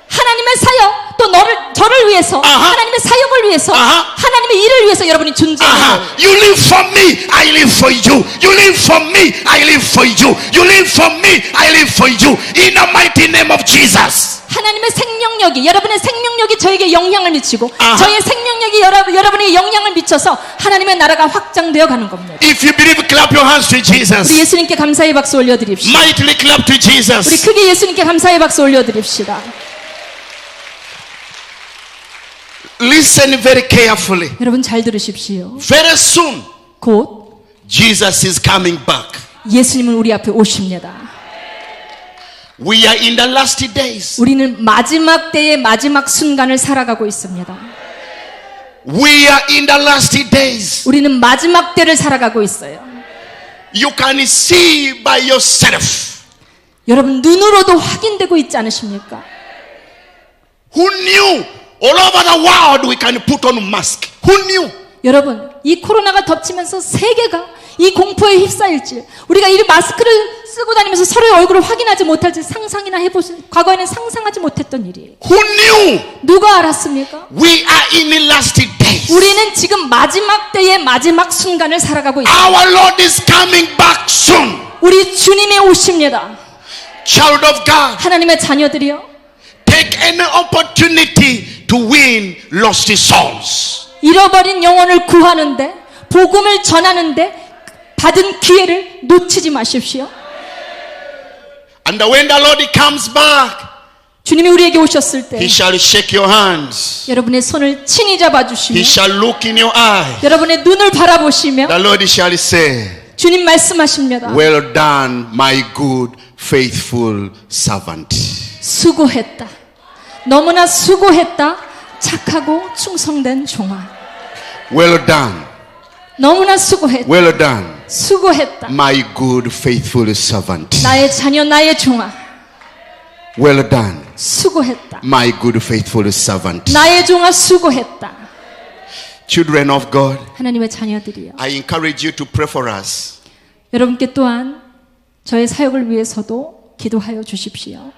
Speaker 3: 하나님의 사역 또 저를 위해서 하나님의 사역을 위해서 하나님의 일을 위해서 여러분이 존재하는 거예요.
Speaker 2: You live for me, I live for you. You live for me, I live for you. You live for me, I live for you. In the mighty name of Jesus.
Speaker 3: 하나님의 생명력이 여러분의 생명력이 저에게 영향을 미치고 저의 생명력이 여러분에게 영향을 미쳐서 하나님의 나라가 확장되어 가는 겁니다.
Speaker 2: If you believe, clap your hands to
Speaker 3: 우리
Speaker 2: Jesus.
Speaker 3: 예수님께 감사의 박수 올려드립시다.
Speaker 2: Mightily clap to
Speaker 3: 우리
Speaker 2: Jesus.
Speaker 3: 크게 예수님께 감사의 박수 올려드립시다.
Speaker 2: Listen very carefully.
Speaker 3: 여러분 잘 들으십시오.
Speaker 2: Very soon,
Speaker 3: 곧
Speaker 2: Jesus is coming back.
Speaker 3: 예수님은 우리 앞에 오십니다.
Speaker 2: We are in the last days.
Speaker 3: 우리는 마지막 때의 마지막 순간을 살아가고 있습니다.
Speaker 2: We are in the last days.
Speaker 3: 우리는 마지막 때를 살아가고 있어요.
Speaker 2: You can see by yourself.
Speaker 3: 여러분 눈으로도 확인되고 있지 않으십니까?
Speaker 2: Who knew all over the world we can put on mask? Who knew?
Speaker 3: 여러분 이 코로나가 덮치면서 세계가 이 공포에 휩싸일지 우리가 이 마스크를 쓰고 다니면서 서로의 얼굴을 확인하지 못할지 상상이나 해보신 과거에는 상상하지 못했던 일이에요.
Speaker 2: Who knew?
Speaker 3: 누가 알았습니까?
Speaker 2: We are in the last days.
Speaker 3: 우리는 지금 마지막 때의 마지막 순간을 살아가고 있습니다.
Speaker 2: Our Lord is coming back soon.
Speaker 3: 우리 주님이 오십니다.
Speaker 2: Child of God,
Speaker 3: 하나님의 자녀들이여
Speaker 2: take any opportunity to win lost souls.
Speaker 3: 잃어버린 영혼을 구하는데 복음을 전하는데 받은 기회를 놓치지 마십시오.
Speaker 2: And when the Lord comes back,
Speaker 3: 주님이 우리에게 오셨을 때
Speaker 2: He shall shake your hands.
Speaker 3: 여러분의 손을 친히 잡아주시며
Speaker 2: He shall look in your eye.
Speaker 3: 여러분의 눈을 바라보시며
Speaker 2: The Lord shall say,
Speaker 3: 주님 말씀하십니다.
Speaker 2: well done, my good, faithful servant.
Speaker 3: 수고했다. 너무나 수고했다. 착하고 충성된 종아.
Speaker 2: Well done,
Speaker 3: 너무나 수고했다.
Speaker 2: well done,
Speaker 3: 수고했다.
Speaker 2: my good, faithful servant.
Speaker 3: 나의 자녀 나의 종아.
Speaker 2: Well done,
Speaker 3: 수고했다.
Speaker 2: my good, faithful servant.
Speaker 3: 나의 종아 수고했다.
Speaker 2: Children of God,
Speaker 3: 하나님의 자녀들이여.
Speaker 2: I encourage you to pray for us.
Speaker 3: 여러분께 또한 저의 사역을 위해서도 기도하여 주십시오.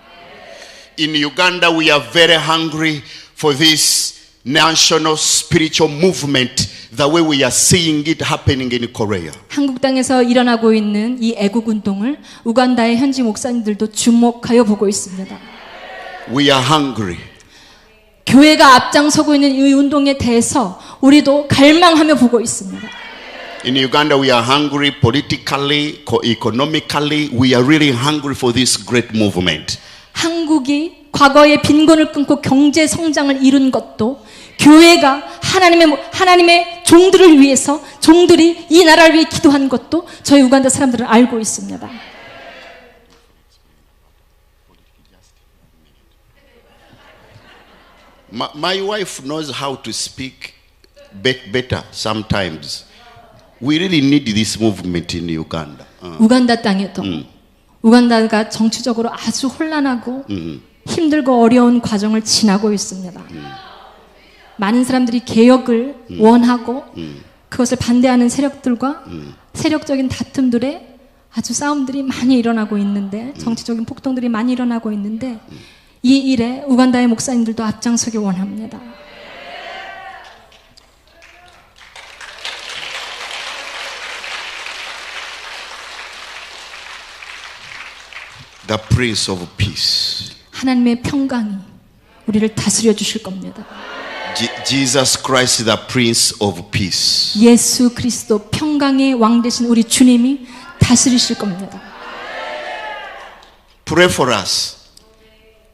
Speaker 2: In Uganda, we are very hungry for this national spiritual movement, the way we are seeing it happening in Korea.
Speaker 3: 한국 땅에서 일어나고 있는 이 애국 운동을 우간다의 현지 목사님들도 주목하여 보고 있습니다.
Speaker 2: We are hungry.
Speaker 3: 교회가 앞장서고 있는 이 운동에 대해서 우리도 갈망하며 보고 있습니다.
Speaker 2: In Uganda, we are hungry politically, economically. We are really hungry for this great movement.
Speaker 3: 한국이 과거의 빈곤을 끊고 경제 성장을 이룬 것도 교회가 하나님의 종들을 위해서 종들이 이 나라를 위해 기도한 것도 저희 우간다 사람들은 알고 있습니다.
Speaker 2: My wife knows how to speak better sometimes. We really need this movement in Uganda.
Speaker 3: 우간다 땅에도 우간다가 정치적으로 아주 혼란하고 힘들고 어려운 과정을 지나고 있습니다. 많은 사람들이 개혁을 원하고 그것을 반대하는 세력들과 세력적인 다툼들에 아주 싸움들이 많이 일어나고 있는데 정치적인 폭동들이 많이 일어나고 있는데 이 일에 우간다의 목사님들도 앞장서기 원합니다.
Speaker 2: The Prince of Peace.
Speaker 3: 하나님의 평강이 우리를 다스려 주실 겁니다.
Speaker 2: Jesus Christ, the Prince of Peace.
Speaker 3: 예수 그리스도 평강의 왕 되신 우리 주님이 다스리실 겁니다.
Speaker 2: Pray for us.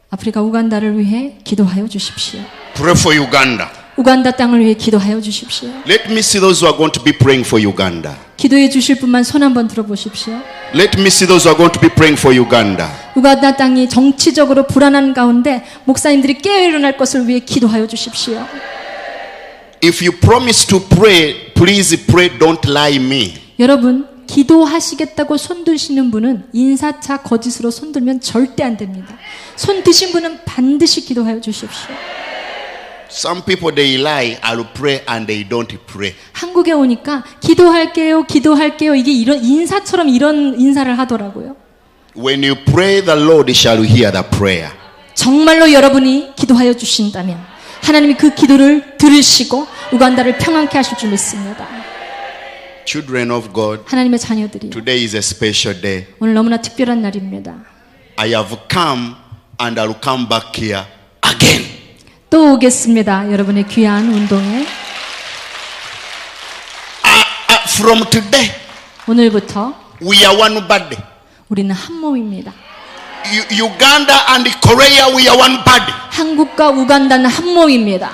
Speaker 3: 아프리카 우간다를 위해 기도하여 주십시오.
Speaker 2: Pray for Uganda.
Speaker 3: 우간다 땅을 위해 기도하여 주십시오.
Speaker 2: Let me see those who are going to be praying for Uganda.
Speaker 3: 기도해 주실 분만 손 한번 들어보십시오.
Speaker 2: Let me see those who are going to be praying for Uganda.
Speaker 3: 우간다 땅이 정치적으로 불안한 가운데 목사님들이 깨어 일어날 것을 위해 기도하여 주십시오.
Speaker 2: If you promise to pray, please pray, don't lie me.
Speaker 3: 여러분, 기도하시겠다고 손 드시는 분은 인사차 거짓으로 손 들면 절대 안 됩니다. 손 드신 분은 반드시 기도하여 주십시오.
Speaker 2: Some people they lie, I'll pray and they don't pray.
Speaker 3: 한국에 오니까 기도할게요, 기도할게요. 이게 이런 인사처럼 이런 인사를 하더라고요.
Speaker 2: When you pray, the Lord shall hear the prayer.
Speaker 3: 정말로 여러분이 기도하여 주신다면 하나님이 그 기도를 들으시고 우간다를 평안케 하실 줄 믿습니다.
Speaker 2: Children of God,
Speaker 3: 하나님의 자녀들이
Speaker 2: today is a special day.
Speaker 3: 오늘 너무나 특별한 날입니다.
Speaker 2: I have come and I'll come back here again.
Speaker 3: 또 오겠습니다. 여러분의 귀한 운동에.
Speaker 2: From today,
Speaker 3: 오늘부터
Speaker 2: we are one body.
Speaker 3: 우리는 한 몸입니다.
Speaker 2: Uganda and Korea, we are one body.
Speaker 3: 한국과 우간다는 한 몸입니다.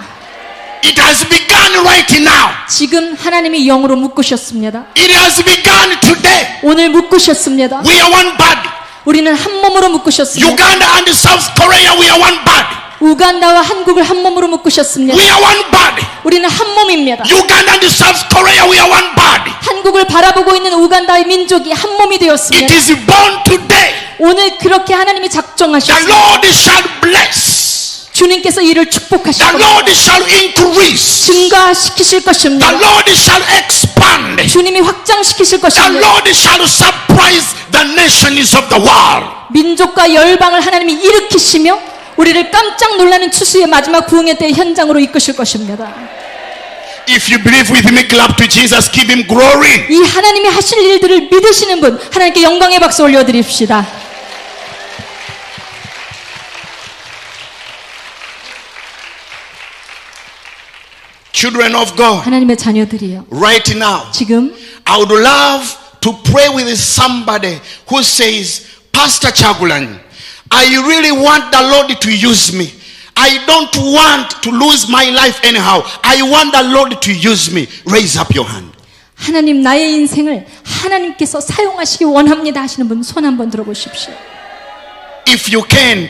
Speaker 2: It has begun right now.
Speaker 3: 지금 하나님이 영으로 묶으셨습니다.
Speaker 2: It has begun today.
Speaker 3: 오늘 묶으셨습니다.
Speaker 2: We are one body.
Speaker 3: 우리는 한 몸으로 묶으셨습니다.
Speaker 2: Uganda and South Korea, we are one body.
Speaker 3: 우간다와 한국을 한 몸으로 묶으셨습니다.
Speaker 2: We are one body.
Speaker 3: 우리는 한 몸입니다.
Speaker 2: Uganda and South Korea, we are one body.
Speaker 3: 한국을 바라보고 있는 우간다의 민족이 한 몸이
Speaker 2: It
Speaker 3: 되었습니다.
Speaker 2: is born today.
Speaker 3: 오늘 그렇게 하나님이
Speaker 2: The
Speaker 3: 작정하셨습니다.
Speaker 2: Lord shall bless.
Speaker 3: 주님께서 이를 축복하실
Speaker 2: The
Speaker 3: 겁니다.
Speaker 2: Lord shall increase.
Speaker 3: 증가시키실 것입니다.
Speaker 2: The Lord shall expand.
Speaker 3: 주님이 확장시키실
Speaker 2: The
Speaker 3: 것입니다.
Speaker 2: Lord shall surprise the nations of the world.
Speaker 3: 민족과 열방을 하나님이 일으키시며 우리를 깜짝 놀라는 추수의 마지막 부흥의 때의 현장으로 이끄실 것입니다.
Speaker 2: If you believe with me, clap to Jesus, give him glory.
Speaker 3: 이 하나님이 하실 일들을 믿으시는 분 하나님께 영광의 박수 올려드립시다.
Speaker 2: Children of God,
Speaker 3: 하나님의 자녀들이요.
Speaker 2: right now,
Speaker 3: 지금
Speaker 2: I would love to pray with somebody who says, Pastor Chagulan, I really want the Lord to use me. I don't want to lose my life anyhow. I want the Lord to use me. Raise up your hand.
Speaker 3: 하나님 나의 인생을 하나님께서 사용하시기 원합니다 하시는 분 손 한번 들어보십시오.
Speaker 2: If you can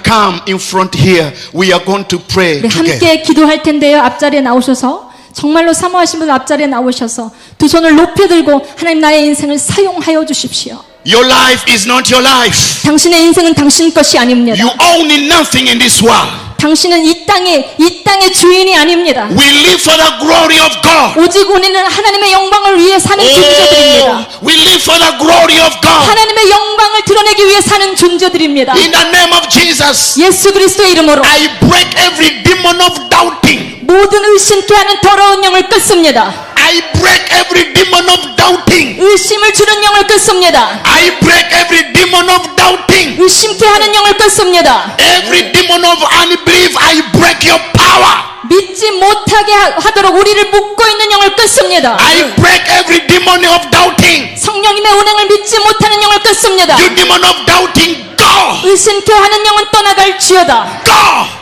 Speaker 2: come in front here. We are going to pray
Speaker 3: 우리
Speaker 2: together.
Speaker 3: 함께 기도할 텐데요. 앞자리에 나오셔서 정말로 사모하신 분 앞자리에 나오셔서 두 손을 높이 들고 하나님 나의 인생을 사용하여 주십시오.
Speaker 2: Your life is not your life.
Speaker 3: 당신의 인생은 당신 것이 아닙니다.
Speaker 2: You own nothing in this world.
Speaker 3: 당신은 이 땅의 주인이 아닙니다.
Speaker 2: We live for the glory of God.
Speaker 3: 오직 우리는 하나님의 영광을 위해 사는 존재들입니다.
Speaker 2: We live for the glory of God.
Speaker 3: 하나님의 영광을 드러내기 위해 사는 존재들입니다.
Speaker 2: In the name of Jesus,
Speaker 3: 예수 그리스도의 이름으로
Speaker 2: I break every demon of doubting.
Speaker 3: 모든 의심케 하는 더러운 영을 끊습니다.
Speaker 2: I break every demon of doubting.
Speaker 3: 의심을 주는 영을 끊습니다.
Speaker 2: I break every demon of doubting.
Speaker 3: 의심케 하는 영을 끊습니다.
Speaker 2: Every demon of unbelief, I break your power.
Speaker 3: 믿지 못하게 하도록 우리를 묶고 있는 영을 끊습니다.
Speaker 2: I break every demon of doubting.
Speaker 3: 성령님의 운행을 믿지 못하는 영을 끊습니다.
Speaker 2: You demon of doubting, go!
Speaker 3: 의심케 하는 영은 떠나갈지어다.
Speaker 2: Go!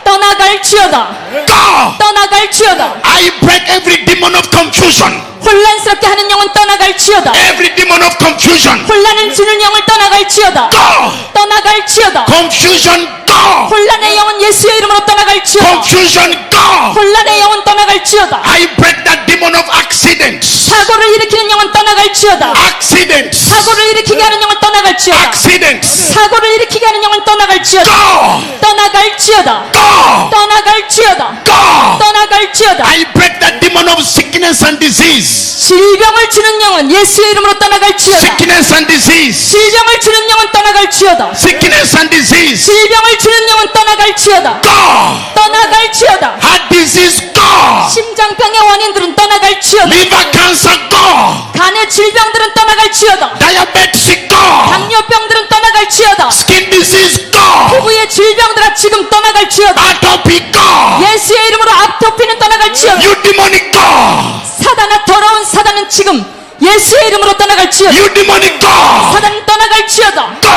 Speaker 3: 떠나갈지어다.
Speaker 2: Go!
Speaker 3: 떠나갈지어다.
Speaker 2: I break every demon of confusion.
Speaker 3: 혼란스럽게 하는 영은 떠나갈지어다.
Speaker 2: Every demon of confusion.
Speaker 3: 혼란을 주는 영을 떠나갈지어다.
Speaker 2: Go!
Speaker 3: 떠나갈지어다.
Speaker 2: Confusion, go!
Speaker 3: 혼란의 영은 예수의 이름으로 떠나갈지어다.
Speaker 2: Confusion, go!
Speaker 3: 혼란의 영은 떠나갈지어다.
Speaker 2: I break the demon of accidents.
Speaker 3: 사고를 일으키는 영은 떠나갈지어다.
Speaker 2: Accidents.
Speaker 3: 사고를 일으키게 하는 영은 떠나갈지어다.
Speaker 2: Accidents.
Speaker 3: 사고를 일으키게 하는 영은 떠나갈지어다.
Speaker 2: Go!
Speaker 3: 떠나갈지어다.
Speaker 2: Go!
Speaker 3: 떠나갈지어다.
Speaker 2: Go!
Speaker 3: 떠나갈지어다.
Speaker 2: I break the demon of sickness and disease.
Speaker 3: 질병을 주는 영은 예수의 이름으로 떠나갈지어다.
Speaker 2: Sickness and disease.
Speaker 3: 질병을 주는 영은 떠나갈지어다.
Speaker 2: Sickness and disease.
Speaker 3: 질병을 주는 영은 떠나갈지어다.
Speaker 2: Go!
Speaker 3: 떠나갈지어다.
Speaker 2: Heart disease, go!
Speaker 3: 심장병의 원인들은 떠나갈지어다.
Speaker 2: Liver cancer, go!
Speaker 3: 간의 질병들은 떠나갈지어다.
Speaker 2: Diabetes, go!
Speaker 3: 당뇨병들은 떠나갈지어다.
Speaker 2: Skin disease, go!
Speaker 3: 피부의 질병들아 지금 떠나갈지어다.
Speaker 2: Atopy, go!
Speaker 3: 예수의 이름으로 아토피는 떠나갈지어다.
Speaker 2: You demonic, go!
Speaker 3: 사단아 더러운 사단은 지금 예수의 이름으로 떠나갈지어다.
Speaker 2: You demonic, go!
Speaker 3: 사단은 떠나갈지어다.
Speaker 2: Go!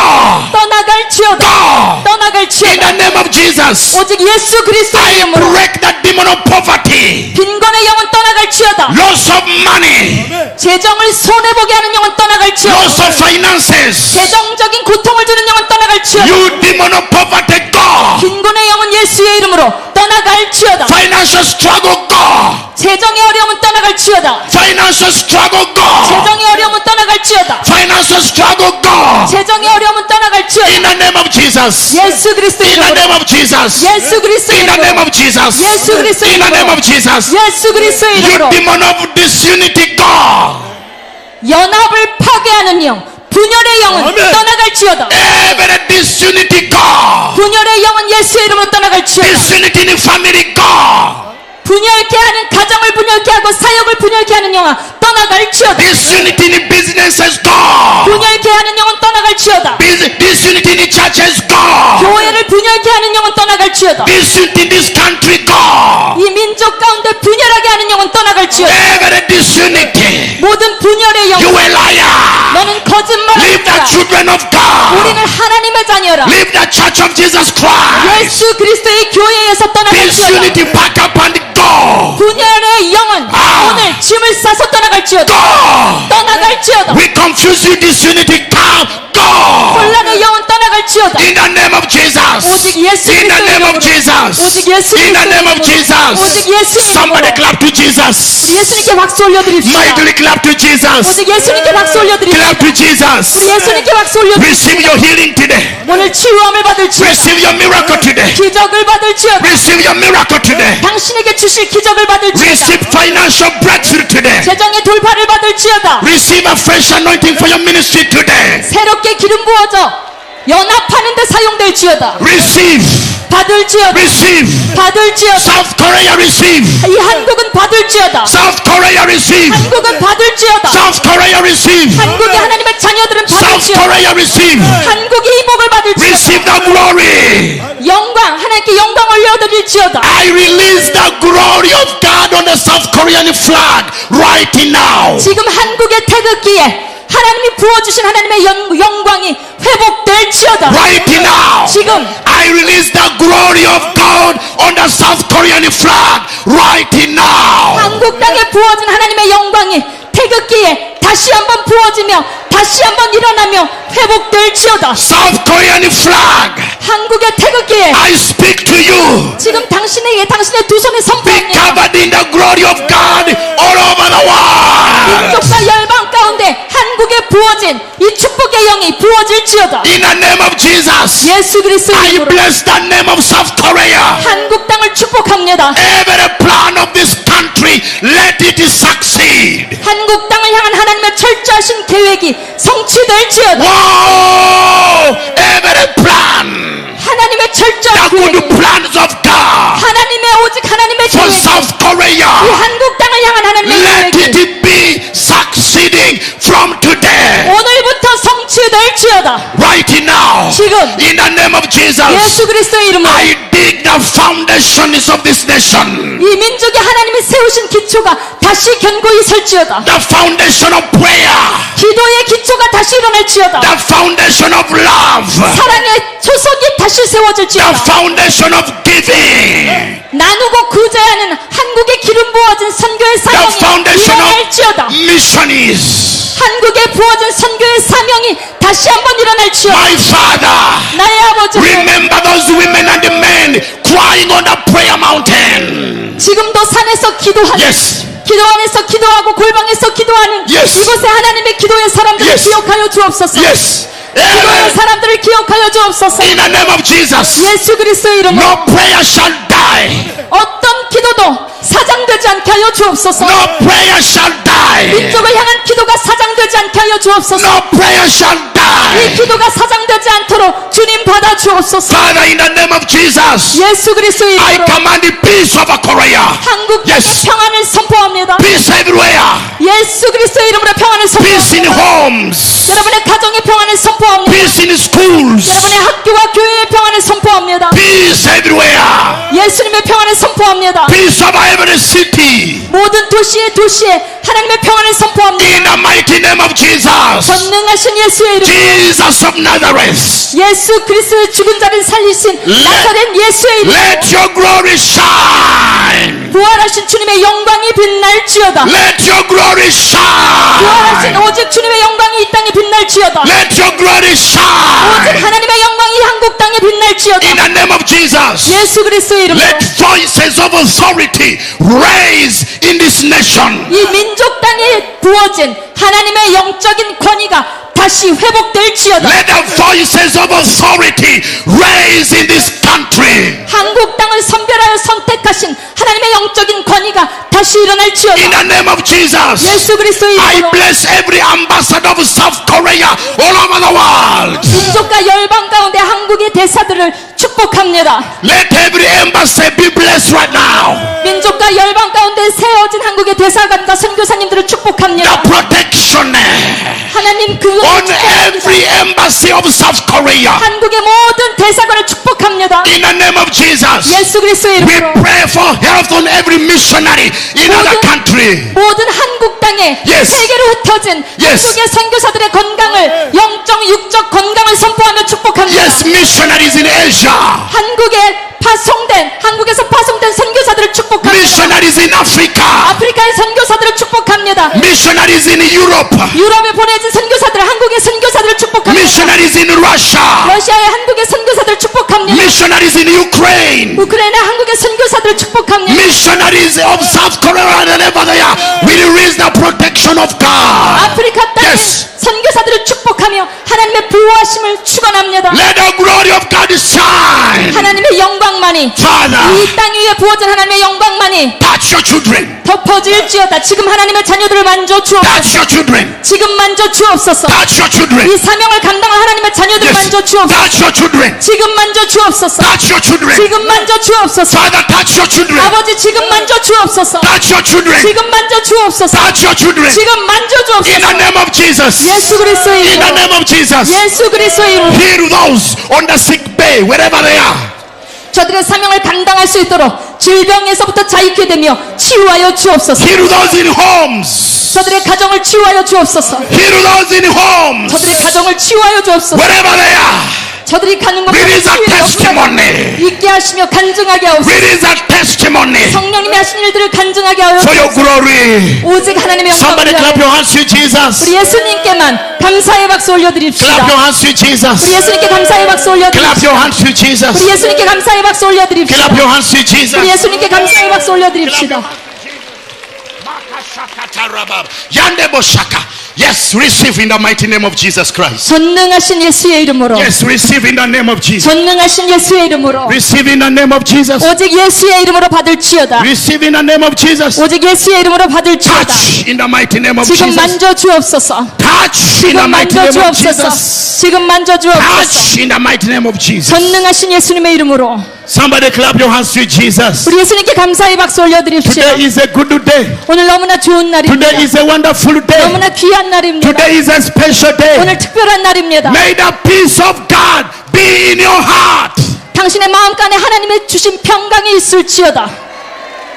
Speaker 3: 떠나갈지어다.
Speaker 2: Go! In
Speaker 3: 떠나갈지어다.
Speaker 2: the name of Jesus,
Speaker 3: 오직 예수 그리스도의
Speaker 2: I
Speaker 3: 이름으로
Speaker 2: break that demon of poverty,
Speaker 3: 빈곤의 영은 떠나갈지어다.
Speaker 2: loss of money,
Speaker 3: 재정을 손해보게 하는 영은 떠나갈지어다.
Speaker 2: loss of finances.
Speaker 3: 재정적인 고통을 주는 영은 떠나갈지어다.
Speaker 2: You demon of poverty, go.
Speaker 3: 빈곤의 영은 예수의 이름으로 떠나갈지어다.
Speaker 2: Financial struggle, go.
Speaker 3: 재정의 어려움은 떠나갈지어다.
Speaker 2: Financial struggle, go.
Speaker 3: 재정의 어려움은 떠나갈지어다.
Speaker 2: Financial struggle, go.
Speaker 3: 재정의 어려움은 떠나갈지어다.
Speaker 2: In the name of Jesus.
Speaker 3: 예수 그리스도
Speaker 2: In the
Speaker 3: 이름으로.
Speaker 2: name of Jesus.
Speaker 3: 예수 그리스도
Speaker 2: In the name
Speaker 3: 이름으로.
Speaker 2: of Jesus.
Speaker 3: 예수 그리스도
Speaker 2: In the name
Speaker 3: 이름으로.
Speaker 2: of Jesus.
Speaker 3: 예수 그리스도
Speaker 2: You
Speaker 3: 이름으로.
Speaker 2: demon of disunity, go.
Speaker 3: 연합을 파괴하는 영, 분열의 영은
Speaker 1: 아멘.
Speaker 3: 떠나갈지어다.
Speaker 2: Every disunity, go.
Speaker 3: 분열의 영은 예수의 이름으로 떠나갈지어다.
Speaker 2: Disunity in family, go.
Speaker 3: 분열케 하는 가정을 분열케 하고 사역을 분열케 하는 영아 떠나갈지어다.
Speaker 2: Disunity in businesses, go.
Speaker 3: 분열케 하는 영은 떠나갈지어다.
Speaker 2: Disunity in churches, go.
Speaker 3: 교회를 분열케 하는 영은 떠나갈지어다.
Speaker 2: Disunity in this country, go.
Speaker 3: 이 민족 가운데 분열하게 하는 영은 떠나갈지어다.
Speaker 2: Every disunity.
Speaker 3: 모든 분열의 영,
Speaker 2: You a liar.
Speaker 3: 너는
Speaker 2: Leave
Speaker 3: 거짓말하는
Speaker 2: the
Speaker 3: 자라.
Speaker 2: children of God.
Speaker 3: 우리는 하나님의 자녀라.
Speaker 2: Leave the church of Jesus Christ.
Speaker 3: 예수 그리스도의 교회에서 떠나갈지어다.
Speaker 2: Disunity, back up and go.
Speaker 3: 분열의 영은
Speaker 2: 아.
Speaker 3: 오늘 짐을 싸서 떠나갈지어다.
Speaker 2: Go.
Speaker 3: 떠나갈지어다.
Speaker 2: We confuse you, disunity, come, go.
Speaker 3: 혼란의 영은 떠나갈지어다.
Speaker 2: In the name of Jesus.
Speaker 3: 오직 예수
Speaker 2: In the
Speaker 3: 그리스도의
Speaker 2: name of
Speaker 3: 이름으로.
Speaker 2: Jesus.
Speaker 3: 오직 예수
Speaker 2: In the
Speaker 3: 그리스도의
Speaker 2: name of
Speaker 3: 이름으로.
Speaker 2: Jesus.
Speaker 3: 오직 예수의
Speaker 2: Somebody
Speaker 3: 이름으로.
Speaker 2: clap to Jesus.
Speaker 3: 우리 예수님께 박수 올려드립시다.
Speaker 2: Mightily clap to Jesus.
Speaker 3: 오직 예수님께 박수
Speaker 2: Clap
Speaker 3: 올려드립시다.
Speaker 2: to Jesus.
Speaker 3: 우리 예수님께 박수 올려드립시다.
Speaker 2: Receive your healing today.
Speaker 3: 오늘 치유함을 받을지어다.
Speaker 2: Receive your miracle today.
Speaker 3: 기적을 받을지어다.
Speaker 2: Receive your miracle today.
Speaker 3: 당신에게 주실 기적을 받을지어다.
Speaker 2: Receive financial breakthrough today.
Speaker 3: 재정의 돌파를 받을지어다.
Speaker 2: Receive a fresh anointing for your ministry today.
Speaker 3: 새롭게 기름 부어져 연합하는 데 사용될지어다.
Speaker 2: Receive.
Speaker 3: 받을지어다.
Speaker 2: Receive.
Speaker 3: 받을지어다.
Speaker 2: South Korea receive.
Speaker 3: 이 한국은 받을지어다.
Speaker 2: South Korea receive.
Speaker 3: 한국은 받을지어다.
Speaker 2: South Korea receive.
Speaker 3: 한국의 하나님의 자녀들은
Speaker 2: South
Speaker 3: 받을지어다.
Speaker 2: Korea receive.
Speaker 3: 한국이 이 복을 받을지어다.
Speaker 2: Receive the glory.
Speaker 3: 영광, 하나님께 영광 올려드릴지어다.
Speaker 2: I release the glory of God on the South Korean flag right now.
Speaker 3: 지금 한국의 태극기에 하나님이 부어주신 하나님의 영광이 회복될지어다.
Speaker 2: Right now.
Speaker 3: 지금
Speaker 2: I release the glory of God on the South Korean flag right now.
Speaker 3: 한국 땅에 부어진 하나님의 영광이 태극기에 다시 한번 부어지며 다시 한번 일어나며 회복될지어다.
Speaker 2: South Korean flag.
Speaker 3: 한국의 태극기에
Speaker 2: I speak to you.
Speaker 3: 지금 당신에게 당신의 두 손에
Speaker 2: Be
Speaker 3: 선포합니다.
Speaker 2: covered in the glory of God all over the world.
Speaker 3: 민족과 열방 가운데 한국에 부어진 이 축복의 영이 부어질지어다.
Speaker 2: In the name of Jesus.
Speaker 3: 예수 그리스도의
Speaker 2: I
Speaker 3: 이름으로
Speaker 2: bless the name of South Korea.
Speaker 3: 한국 땅을 축복합니다.
Speaker 2: Every plan of this country, let it succeed.
Speaker 3: 한국 땅을 향한 하나님의 철저하신 계획이 성취될지어다.
Speaker 2: Whoa! Every plan,
Speaker 3: 하나님의
Speaker 2: the
Speaker 3: 철저한
Speaker 2: good
Speaker 3: 계획이
Speaker 2: plans of God
Speaker 3: 하나님의 오직 하나님의
Speaker 2: for
Speaker 3: 계획이
Speaker 2: South
Speaker 3: 이
Speaker 2: Korea,
Speaker 3: 한국 땅을 향한 하나님의
Speaker 2: let
Speaker 3: 계획이
Speaker 2: it be succeeding from today.
Speaker 3: 오늘부터 성취될지어다.
Speaker 2: Right now,
Speaker 3: 지금
Speaker 2: in the name of Jesus,
Speaker 3: 예수 그리스도의 이름으로
Speaker 2: I dig the foundations of this nation,
Speaker 3: 이 민족이 하나님이 세우신 기초가 다시 견고히 설지어다.
Speaker 2: the foundation of prayer,
Speaker 3: 기도의 기초가 다시 일어날지어다.
Speaker 2: the foundation of love,
Speaker 3: 사랑의 초석이 다시
Speaker 2: the
Speaker 3: 세워질지어다.
Speaker 2: foundation of giving,
Speaker 3: 나누고 구제하는 한국에 기름 부어진 선교의
Speaker 2: the
Speaker 3: 사명이
Speaker 2: foundation
Speaker 3: 일어날지어다.
Speaker 2: of missionaries.
Speaker 3: 한국에 부어진 선교의 사명이 다시 한번 일어날지어다.
Speaker 2: My Father,
Speaker 3: 나의 아버지,
Speaker 2: remember those women and the men crying on the prayer mountain.
Speaker 3: 지금도 산에서 기도하는
Speaker 2: Yes.
Speaker 3: 기도 안에서 기도하고 골방에서 기도하는
Speaker 2: Yes.
Speaker 3: 이곳에 하나님의 기도의 사람들을
Speaker 2: Yes.
Speaker 3: 기억하여 주옵소서.
Speaker 2: Yes.
Speaker 3: 기도의 사람들을 기억하여 주옵소서.
Speaker 2: In the name of Jesus,
Speaker 3: 예수 그리스도의 이름으로
Speaker 2: no prayer shall die.
Speaker 3: 어떤 기도도 사장되지 않게 하여 주옵소서.
Speaker 2: No prayer shall die.
Speaker 3: 민족을 향한 기도가 사장되지 않게 하여 주옵소서.
Speaker 2: No prayer shall
Speaker 3: 이
Speaker 2: die.
Speaker 3: 기도가 사장되지 않도록 주님 받아 주옵소서.
Speaker 2: Father, in the name of Jesus,
Speaker 3: 예수 그리스도의
Speaker 2: I
Speaker 3: 이름으로
Speaker 2: command the peace over Korea.
Speaker 3: 한국 땅에
Speaker 2: Yes.
Speaker 3: 평안을 선포합니다.
Speaker 2: Peace everywhere.
Speaker 3: 예수 그리스도의 이름으로 평안을
Speaker 2: Peace in
Speaker 3: 선포합니다.
Speaker 2: homes.
Speaker 3: 여러분의 가정의 평안을 선포합니다.
Speaker 2: Peace in schools.
Speaker 3: 여러분의 학교와 교회의 평안을 선포합니다.
Speaker 2: Peace everywhere.
Speaker 3: 예수님의 평안을 선포합니다.
Speaker 2: Peace over every city.
Speaker 3: 모든 도시에 하나님의 평안을 선포합니다.
Speaker 2: In the mighty name of Jesus.
Speaker 3: 전능하신 예수의 이름,
Speaker 2: Jesus of Nazareth.
Speaker 3: 예수 그리스도의 죽은 자를 살리신 나사렛 예수의 이름,
Speaker 2: Let your glory shine.
Speaker 3: 부활하신 주님의 영광이 빛날지어다.
Speaker 2: Let your glory
Speaker 3: 부활하신
Speaker 2: shine.
Speaker 3: 오직 주님의 영광이 이 땅에 빛날지어다.
Speaker 2: Let your glory
Speaker 3: 오직
Speaker 2: shine.
Speaker 3: 하나님의 영광이 한국 땅에 빛날지어다.
Speaker 2: In the name of Jesus.
Speaker 3: 예수 그리스도의 이름으로
Speaker 2: Let voices of authority raise in this nation.
Speaker 3: 이 민족 땅에 부어진 하나님의 영적인 권위가 다시 회복될지어다.
Speaker 2: Let the voices of authority raise in this country.
Speaker 3: 한국 땅을 선별하여 선택하신 하나님의 영적인 권위가 다시
Speaker 2: In
Speaker 3: 일어날지어다.
Speaker 2: the name of Jesus.
Speaker 3: 예수 그리스도의
Speaker 2: I
Speaker 3: 이름으로
Speaker 2: bless every ambassador of South Korea all over the world.
Speaker 3: 민족과 열방 가운데 한국의 대사들을 축복합니다.
Speaker 2: Let every embassy be blessed right now.
Speaker 3: 민족과 열방 가운데 세워진 한국의 대사관과 선교사님들을
Speaker 2: The
Speaker 3: 축복합니다.
Speaker 2: protection
Speaker 3: 하나님 그것을
Speaker 2: on
Speaker 3: 축복합니다.
Speaker 2: every embassy of South Korea.
Speaker 3: 한국의 모든 대사관을 축복합니다.
Speaker 2: In the name of Jesus.
Speaker 3: 예수 그리스도의
Speaker 2: We
Speaker 3: 이름으로
Speaker 2: pray for health on every missionary in other country.
Speaker 3: 모든 한국 땅에
Speaker 2: Yes.
Speaker 3: 세계로 흩어진
Speaker 2: Yes.
Speaker 3: 한국의 선교사들의 건강을 영적 육적 건강을 선포하며 축복합니다.
Speaker 2: Yes, missionaries in Asia.
Speaker 3: 한국에서 파송된 선교사들을 축복합니다.
Speaker 2: Missionaries in Africa.
Speaker 3: 아프리카의 선교사들을 축복합니다.
Speaker 2: Missionaries in Europe.
Speaker 3: 유럽에 보내진 선교사들, 한국의 선교사들을 축복합니다.
Speaker 2: Missionaries in Russia.
Speaker 3: 러시아의 한국의 선교사들을 축복합니다.
Speaker 2: Missionaries in Ukraine.
Speaker 3: 우크라이나 한국의 선교사들을 축복합니다.
Speaker 2: Missionaries of South Korea and Lebanon. We release the protection of God.
Speaker 3: 아프리카 땅의
Speaker 2: Yes.
Speaker 3: 선교사들을 축복하며 하나님의 보호하심을 축원합니다.
Speaker 2: Let the glory of God shine.
Speaker 3: 하나님의 영광만이
Speaker 2: Father,
Speaker 3: 이 땅 위에 부어진 하나님의 영광만이
Speaker 2: touch your children.
Speaker 3: 덮어질지어다. 지금 하나님의 자녀들을 만져 주옵소서.
Speaker 2: Touch your children.
Speaker 3: 지금 만져 주옵소서.
Speaker 2: Touch your children.
Speaker 3: 이 사명을 감당할 하나님의 자녀들을
Speaker 2: Yes.
Speaker 3: 만져 주옵소서.
Speaker 2: Touch your children.
Speaker 3: 지금 만져 주옵소서.
Speaker 2: Touch your children.
Speaker 3: 지금 만져 주옵소서.
Speaker 2: Father, touch your children.
Speaker 3: 아버지 지금 만져 주옵소서.
Speaker 2: Touch your children.
Speaker 3: 지금 만져 주옵소서.
Speaker 2: Touch your children.
Speaker 3: 지금 만져
Speaker 2: In the
Speaker 3: 주옵소서.
Speaker 2: name of Jesus.
Speaker 3: 예수 그리스도의
Speaker 2: In the
Speaker 3: 이름으로.
Speaker 2: name of Jesus.
Speaker 3: 예수 그리스도의 이름으로
Speaker 2: Heal those on the sick bay, wherever they are.
Speaker 3: 저들의 사명을 감당할 수 있도록 질병에서부터 자유케 되며 치유하여 주옵소서.
Speaker 2: Heal those in homes.
Speaker 3: 저들의 가정을 치유하여 주옵소서.
Speaker 2: Heal those in homes.
Speaker 3: 저들의 가정을 치유하여 주옵소서.
Speaker 2: Wherever they are.
Speaker 3: 저들이 가는 곳에
Speaker 2: Release a
Speaker 3: 치유의
Speaker 2: testimony.
Speaker 3: 역사를 있게 하시며 간증하게 하옵소서.
Speaker 2: Release a testimony
Speaker 3: 성령님이 하신 일들을 간증하게 하여
Speaker 2: for your
Speaker 3: 주옵소서.
Speaker 2: glory.
Speaker 3: 오직 하나님의 영광을
Speaker 2: Somebody clap
Speaker 3: 위하여
Speaker 2: your hands to Jesus.
Speaker 3: 우리 예수님께만 감사의 박수
Speaker 2: Clap
Speaker 3: 올려드립시다.
Speaker 2: your hands to Jesus.
Speaker 3: 우리 예수님께 감사의 박수
Speaker 2: Clap
Speaker 3: 올려드립시다.
Speaker 2: your hands to Jesus.
Speaker 3: 우리 예수님께 감사의 박수 올려드립시다.
Speaker 2: Clap your hands to Jesus.
Speaker 3: 우리 예수님께 감사의 박수 올려드립시다.
Speaker 2: Yes, receive in the mighty name of Jesus Christ.
Speaker 3: 전능하신 예수의 이름으로,
Speaker 2: Yes, receive in the name of Jesus.
Speaker 3: 전능하신 예수의 이름으로,
Speaker 2: Receive in the name of Jesus.
Speaker 3: 오직 예수의 이름으로 받을지어다.
Speaker 2: Receive in the name of Jesus.
Speaker 3: 오직 예수의 이름으로 받을지어다.
Speaker 2: Touch in the mighty name of
Speaker 3: 지금
Speaker 2: Jesus.
Speaker 3: 만져 주옵소서.
Speaker 2: Touch in the
Speaker 3: 지금
Speaker 2: mighty
Speaker 3: 만져
Speaker 2: name of
Speaker 3: 주옵소서.
Speaker 2: Jesus.
Speaker 3: 지금 만져 주옵소서.
Speaker 2: Touch in the mighty name of Jesus.
Speaker 3: 전능하신 예수님의 이름으로
Speaker 2: Somebody clap your hands to Jesus.
Speaker 3: 우리 예수님께 감사의 박수 올려드립시다.
Speaker 2: Today is a good day.
Speaker 3: 오늘 너무나 좋은 날입니다.
Speaker 2: Today is a wonderful day.
Speaker 3: 너무나 귀한 날입니다.
Speaker 2: Today is a special day.
Speaker 3: 오늘 특별한 날입니다.
Speaker 2: May the peace of God be in your heart.
Speaker 3: 당신의 마음간에 하나님의 주신 평강이 있을지어다.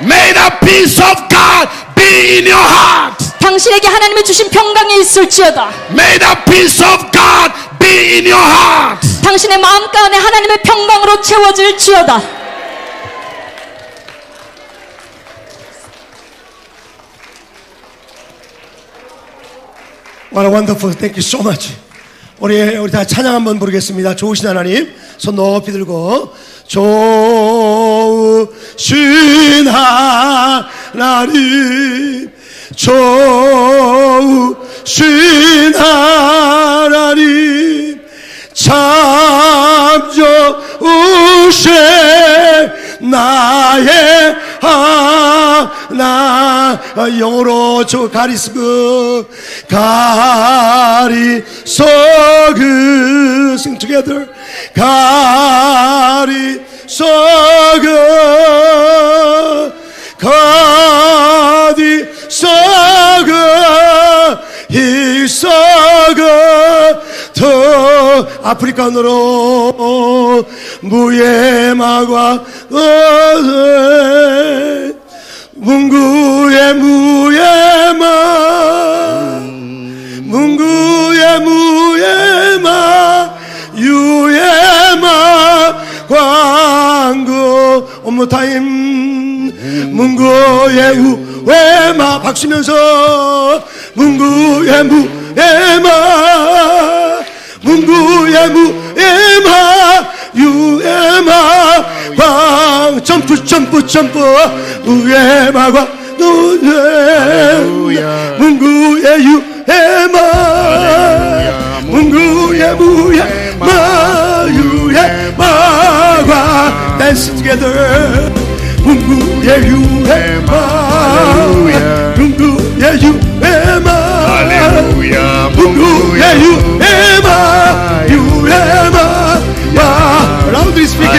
Speaker 2: May the peace of God be in your heart.
Speaker 3: 당신에게 하나님의 주신 평강이 있을지어다.
Speaker 2: May the peace of God be in your heart.
Speaker 3: 당신의 마음간에 하나님의 평강으로 채워질지어다.
Speaker 1: What a wonderful. Thank you so much. 우리 다 찬양 한번 부르겠습니다. 좋으신 하나님 손 높이 들고 좋으신 하나님 좋으신 하나님 참 좋으신 나의 하나 영어로 저 가리스그 sing together 아프리카노로 무예마과 문구의 무예마 문구의 무예마 유예마 광구 온모타임 문구의 우예마 박수면서 문구의 무예마 문구의 무예마 유예마 광 점프 점프 점프 우예마 광 문구의 유예마 문구의 무예마 유예마 광 댄스 together 문구의 유예마 문구의 유예마 문구의 유예마 유예마 야 라운드리 스피커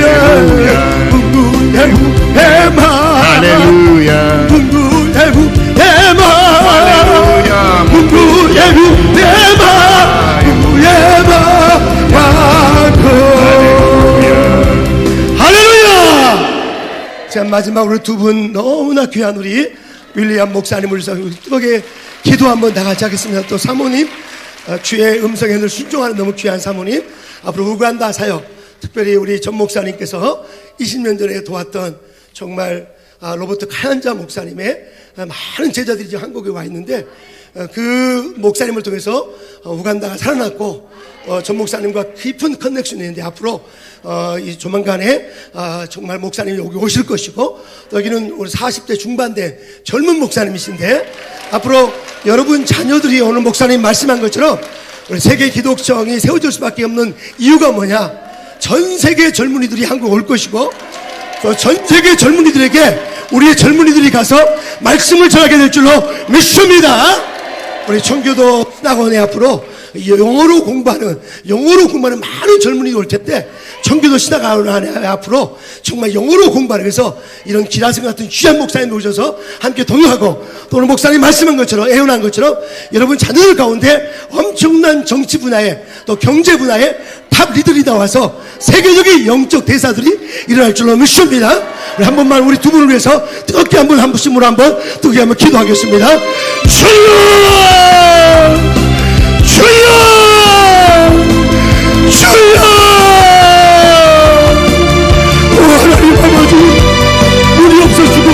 Speaker 1: 문구의 유예마 문구의 유예마 문구의 유예마 유예마 할렐루야. 자, 마지막으로 두 분 너무나 귀한 우리 윌리엄 목사님을 위해서 뜨겁게 기도 한번 다 같이 하겠습니다. 또 사모님, 주의 음성에 늘 순종하는 너무 귀한 사모님, 앞으로 우간다 사역, 특별히 우리 전 목사님께서 20년 전에 도왔던 정말 로버트 카얀자 목사님의 많은 제자들이 지금 한국에 와 있는데 그 목사님을 통해서 우간다가 살아났고 전 목사님과 깊은 커넥션이 있는데 앞으로 이 조만간에 정말 목사님이 여기 오실 것이고 여기는 우리 40대 중반대 젊은 목사님이신데 앞으로 여러분 자녀들이 오늘 목사님 말씀한 것처럼 우리 세계 기독정이 세워질 수밖에 없는 이유가 뭐냐? 전 세계 젊은이들이 한국 올 것이고 전 세계 젊은이들에게 우리의 젊은이들이 가서 말씀을 전하게 될 줄로 믿습니다. 우리 청교도 신학원에 앞으로 영어로 공부하는 많은 젊은이가 올 텐데 청교도 신학원에 앞으로 정말 영어로 공부하는 그래서 이런 기라성 같은 귀한 목사님 오셔서 함께 동요하고 또 오늘 목사님 말씀한 것처럼 애원한 것처럼 여러분 자녀들 가운데 엄청난 정치 분야에 또 경제 분야에 탑 리더들이 나와서 세계적인 영적 대사들이 일어날 줄로 믿습니다. 우리 한 번만 우리 두 분을 위해서 뜨겁게 한 분씩으로 한번 뜨겁게 한번 기도하겠습니다. 주여 주여 주여 하나님 아버지 물이 없어지고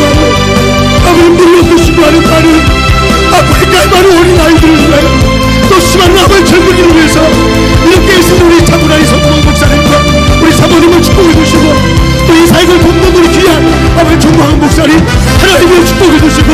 Speaker 1: 아버지 물이 없어지고 하는 나는 아프리카의 많은 어린아이들을 위하여 또 수많은 아버지 젊은이를 위해서 이렇게 있는 우리 차분하이 성공 목사님과 우리 사모님을 축복해 주시고 또 이 사역을 돕는 우리 귀한 아버지 정광훈 목사님 하나님을 축복해 주시고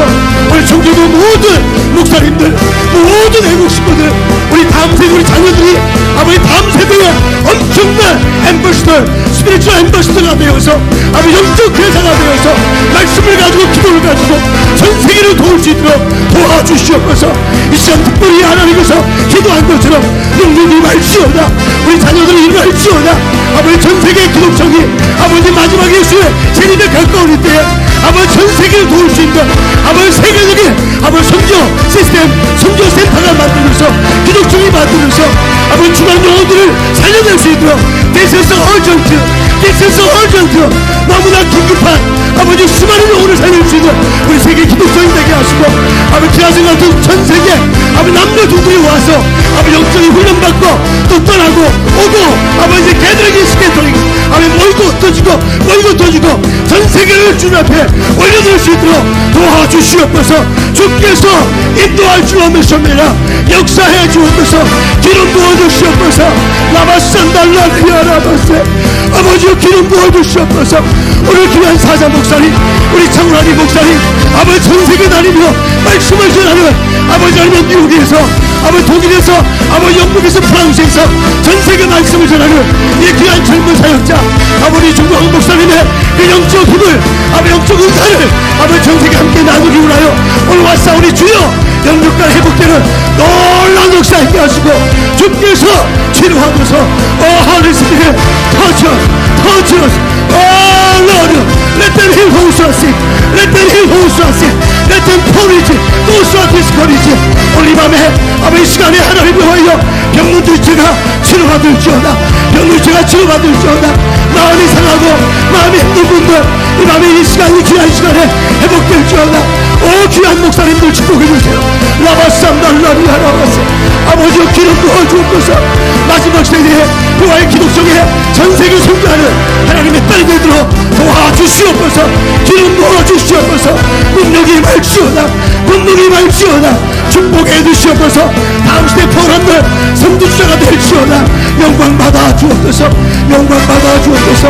Speaker 1: 우리 청교도 모든 목사님들 모든 애국 식구들 우리 다음 세대 우리 자녀들이 아버지 다음 세대의 엄청난 엠버시더 스피리추얼 엠버시더가 되어서 아버지 영적 대사가 되어서 말씀을 가지고 기도를 가지고 전 세계를 도울 수 있도록 도와주시옵소서. 이 시간 특별히 하나님께서 기도한 것처럼 능력이 말지어다 우리 자녀들이 일어날지어다 아버지 전 세계 기독성이 아버지 마지막 예수의 재림에 가까운 때에 아버지 전 세계를 도울 수 있는 아버지 세계적인 아버지 선교 시스템 선교 센터가 만들면서 기독성이 만들면서 아버지 주간 영혼들을 살려낼 수 있도록 This is urgent 너무나 긴급한 아버지 수많은 영혼을 살릴 수 있는 우리 세계 기독성이 되게 하시고 아버지 기라성 같은 전 세계 아버지 남녀들이 와서 아버지 영적인 훈련받고 또 떠나고 오고 아버지 개들에게 스케이터링 아버지 모이고 터지고 전 세계를 주님 앞에 올려놓을 수 있도록 도와주시옵소서. 주께서 인도할 줄 믿습니다. 역사해 주옵소서. 기름 부어주시옵소서. 라바산달라리아라바세 아버지여 기름 부어주시옵소서. 오늘 귀한 사자 목사님 우리 창훈아리 목사님 아버지 전 세계 다니며 말씀을 전하는 아버지 아니면 미국에서 아버지 독일에서 아버지 영국에서 프랑스에서 전 세계 말씀을 전하는 이 귀한 젊은 사역자 아버지 정광훈 목사님의 그 영적 힘을 아버지 영적 은사를 아버지 전 세계 함께 나누기 원하여 오늘 왔사오니 주여 영육간 회복되는 놀라운 역사 있게 하시고 주께서 치료하면서 할리스피릿 touch us oh Lord let them heal who's are sick let them heal who's are sick let them purge those who are discouraged 오늘 이 밤에 아버지 시간에 하나님을 위하여 병문들체가 치료받을지어다 병을 제가 치료받을지어다. 마음이 상하고 마음이 힘든 분들 이 밤에 이 시간, 이 귀한 시간에 회복될지어다. 오 귀한 목사님들 축복해 주세요. 라바쌈달라리아 라바세. 아버지여 기름 부어 주옵소서. 마지막 세대에 부활 기독성에 전세계 선교하는 하나님의 딸들들어 도와주시옵소서. 기름 부어 주시옵소서. 능력이 임할지어다. 권능이 임할지어다. 축복해 주시옵소서. 다음 시대 포함들 선두주자가 될지어다. 영광 받아 주옵소서. 영광 받아 주옵소서.